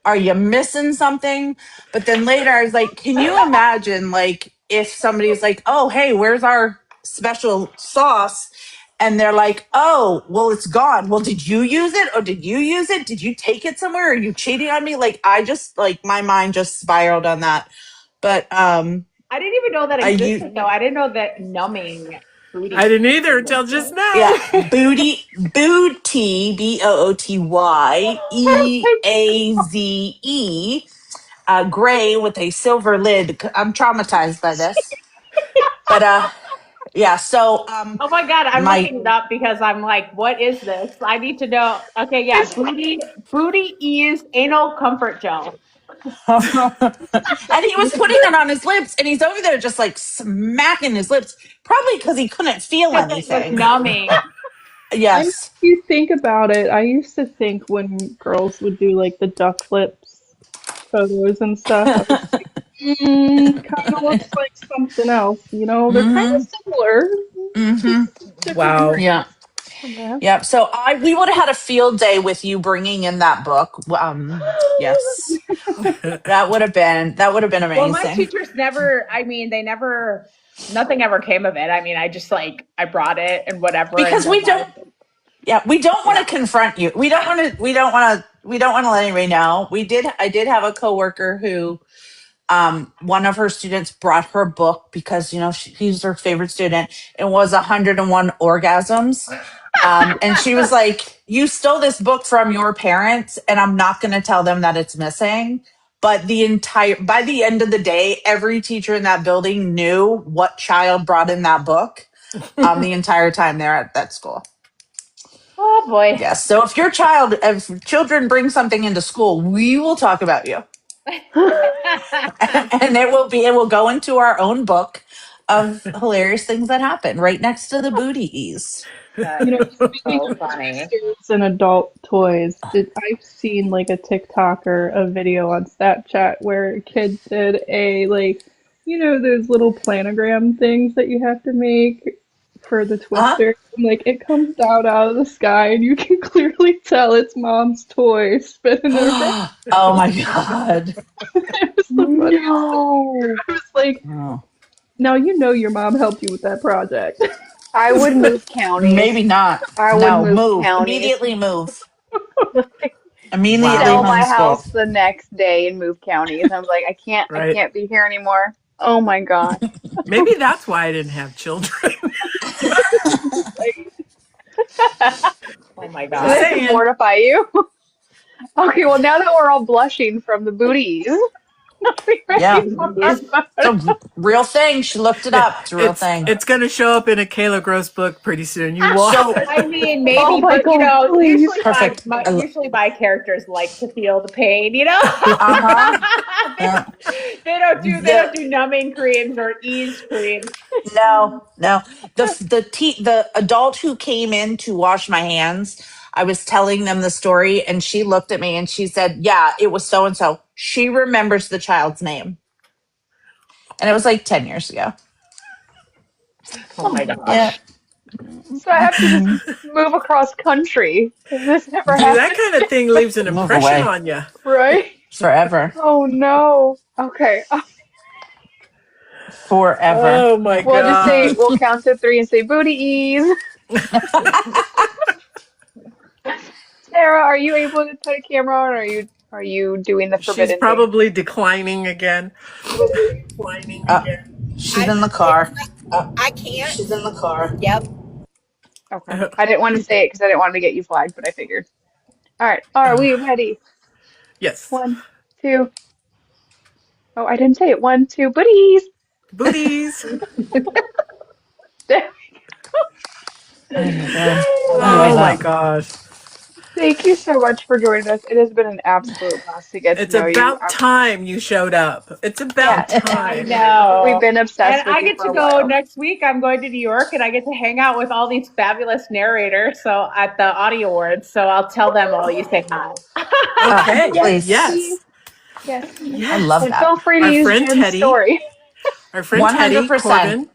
are you missing something?'" But then later I was like, can you imagine like if somebody's like, "Oh, hey, where's our special sauce?" And they're like, "Oh, well, it's gone." Well, did you use it? Or did you use it? Did you take it somewhere? Are you cheating on me? Like, I just like my mind just spiraled on that. But I didn't even know that I you existed though. I didn't know that numbing I booty didn't either until just existed. now. yeah, booty BOOTYEAZE, gray with a silver lid. I'm traumatized by this, but yeah. So Oh my god, I'm my looking it up because I'm like, what is this? I need to know. Okay, yeah, booty ease anal comfort gel. and he was putting it on his lips, and he's over there just like smacking his lips, probably because he couldn't feel Because it was anything. numbing. I know if Yes, you think about it, I used to think when girls would do like the duck lips photos and stuff, I was like, kind of looks like something else. You know, they're kind of mm-hmm, similar, mm-hmm. just different Wow. Yeah. ingredients. Yeah. Yep. So we would have had a field day with you bringing in that book. Yes, that would have been Well, my amazing teachers never, I mean, they never, nothing ever came of it. I mean, I just like, I brought it and whatever and because we don't. realized, Yeah, we don't want yeah. to confront you. We don't want to. We don't want to. We don't want to let anybody know. We did. I did have a coworker who one of her students brought her book because he's her favorite student. It was 101 orgasms. And she was like, "You stole this book from your parents and I'm not going to tell them that it's missing." But by the end of the day, every teacher in that building knew what child brought in that book the entire time they're at that school. Oh boy. Yes. So if children bring something into school, we will talk about you. And it will go into our own book of hilarious things that happen right next to the booty ease. That's You know, speaking so of funny. twisters and adult toys, I've seen like a TikTok or a video on Snapchat where a kid did a like, you know, those little planogram things that you have to make for the Huh? twister. And, like it comes down out of the sky, and you can clearly tell it's mom's toy spinning around. Oh my God. It was the funniest thing. No. I was like, Oh. now you know your mom helped you with that project. I would move counties. Maybe not. I would No, move move. counties. Immediately move. Like, Immediately sell Wow. my homeschool. house the next day and move counties. I was like, I Right. can't be here anymore. Oh my gosh. Maybe that's why I didn't have children. Like, Oh my did Just God. it saying. mortify you? Okay, well now that we're all blushing from the booties, are we ready Yeah. for our Booties. It's vote? a real thing. She looked it Yeah, up. It's a real thing. it's gonna show up in a Kayla Grosse book pretty soon. You watch. So I mean, Oh maybe, my but you God, know, please. usually perfect. usually my characters like to feel the pain. You know, Uh-huh. they, Yeah. they The don't do numbing creams or ease creams. no. The adult who came in to wash my hands, I was telling them the story and she looked at me and she said, "Yeah, it was so and so." She remembers the child's name. And it was like 10 years ago. Oh Oh my my Yeah. gosh. gosh. So I have to just move across country. Has this ever See, that happened? kind of thing leaves an Move impression away on you. Right? forever. Oh no. Okay. Forever. Oh my We'll just say, God. we'll count to three and say booty ease. Sarah, are you able to put a camera on, or are you doing the She's forbidden dance? probably declining again. Uh, she's I in the it's car. not, I can't. She's in the car. Yep. Okay. I didn't want to say it because I didn't want to get you flagged, but I figured. All right. Are we ready? Yes. One, two. Oh, I didn't say it. One, two, booties. Booties. There Oh my God. we Let me wake Oh go. my up. gosh. Thank you so much for joining us. It has been an absolute blast to get to It's know you. about time you showed up. It's Yes, about I time. we've know. been And obsessed with I you get for to a go while. next week. I'm going to New York and I get to hang out with all these fabulous narrators. So at the Audio Awards. So I'll tell them all you say hi. Okay. Yes, Please. please. Yes. Yes, please. I love Yes. And that. feel free to Our use friend Jen's Teddy. story. Our friend Teddy 100%. Corbin.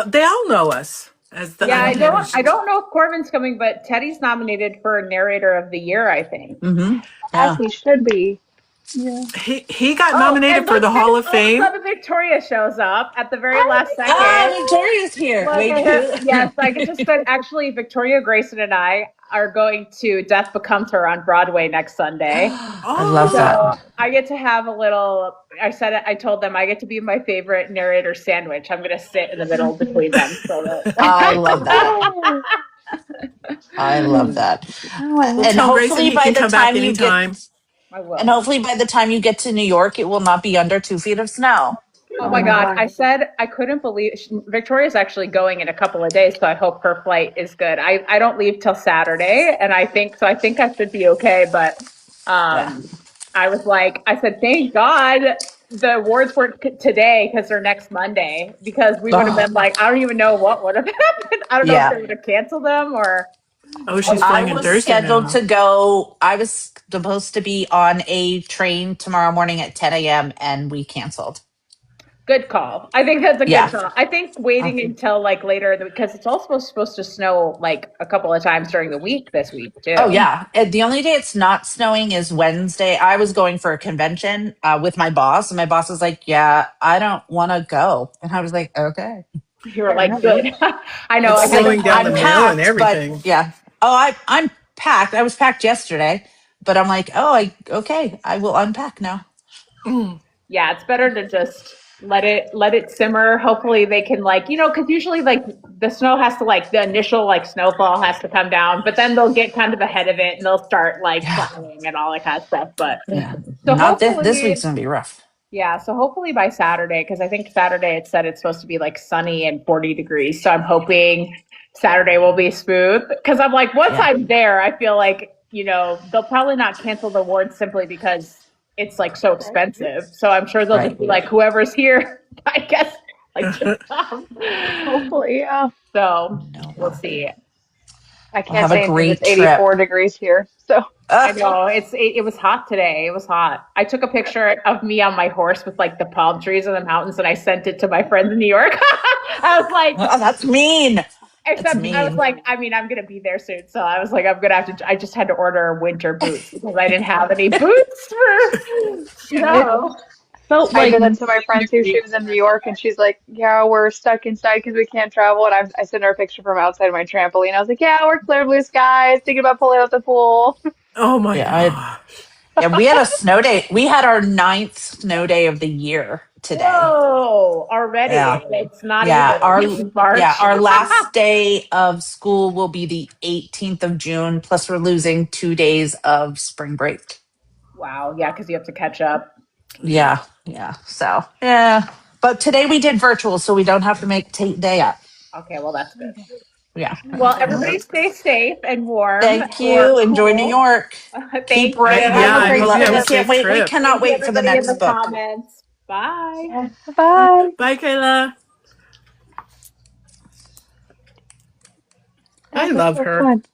They all know us as the Yeah, I unhinged. don't know if Corbin's coming, but Teddy's nominated for Narrator of the Year, I think. Mm-hmm. As Yeah. he should be. Yeah. He got Oh, and nominated for look, the Hall of all of a Fame. sudden Victoria shows up at the very Hi, last Ah, second. Victoria. Victoria's here. Look Wait, at him. who? Yes, I get to spend. Actually, Victoria Grayson and I are going to Death Becomes Her on Broadway next Sunday. I love that. So Oh, I get to have a little. I said it. I told them I get to be my favorite narrator sandwich. I'm going to sit in the middle between them. So I that. love that. Oh, I love that. oh, I well, love And tell that. Grayson hopefully he by can the come back time you get anytime. I and will. hopefully by the time you get to New York, it will not be under 2 feet of snow. Oh Oh my my God. God. I said I couldn't believe Victoria's actually going in a couple of days, so I hope her flight is good. I don't leave till Saturday, and I think so. I think I should be okay, but Yeah. I was like, I said, thank God the awards weren't today because they're next Monday, because we would have Oh, been like, I don't even know what would have happened. I don't know if yeah. they would have canceled them or. Oh, Oh she's I flying in was Thursday scheduled now. to go. I was supposed to be on a train tomorrow morning at 10 a.m. and we canceled. Good call. I think that's a good Yeah. call. I think waiting until like later because it's also supposed to snow like a couple of times during the week this week Oh too. yeah. The only day it's not snowing is Wednesday. I was going for a convention with my boss, and my boss was like, "Yeah, I don't want to go," and I was like, "Okay." You were Fair like, enough. good. I know. It's I It's like haven't. slowing down the I'm mail and packed, but everything. yeah. Oh, I'm packed. I was packed yesterday, but I'm like, oh, I okay. I will unpack now. Mm. Yeah, it's better to just let it simmer. Hopefully they can like, because usually like the snow has to like the initial like snowfall has to come down, but then they'll get kind of ahead of it and they'll start like Yeah, plowing and all that kind of stuff. But yeah. so Not this hopefully, week's gonna be rough. yeah, so hopefully by Saturday, because I think Saturday it said it's supposed to be like sunny and 40 degrees. So I'm hoping Saturday will be smooth. Because I'm like, once Yeah, I'm there, I feel like, they'll probably not cancel the award simply because it's like so Right. expensive. So I'm sure they'll right. just be like, whoever's here, I guess, like just come. Hopefully, yeah. So No. we'll see. I We'll can't have a say anything 'cause it's great trip. 84 degrees here. So I know it was hot today. It was hot. I took a picture of me on my horse with like the palm trees and the mountains, and I sent it to my friends in New York. I was like, Oh, that's mean. That's except I was mean. like, I mean, I'm gonna be there soon, so I was like, I'm gonna have to. I just had to order winter boots because I didn't have any boots for It snow. felt I like did that to 90 my friend too. She degrees was in New last York and night. she's like, "Yeah, we're stuck inside because we can't travel." And I sent her a picture from outside my trampoline. I was like, "Yeah, we're clear blue skies. Thinking about pulling out the pool." Oh my Yeah, gosh. we had a snow day. We had our ninth snow day of the year today. Whoa! Already, Yeah. it's not Yeah. even March. Our last day of school will be the 18th of June, plus we're losing 2 days of spring break. Wow. Yeah, because you have to catch up. Yeah. Yeah. So yeah. But today we did virtual, so we don't have to make day up. Okay, well that's good. Yeah. Well, everybody Yep. stay safe and warm Thank or you. Enjoy New cool. York. Keep Thank you. writing. Have Yeah, a I great hope you have We a trip. can't safe wait. We trip. cannot Thank you, wait for the everybody in the next book. comments. Bye. Yes. Bye. Bye, Kayla. That I was love so her. fun.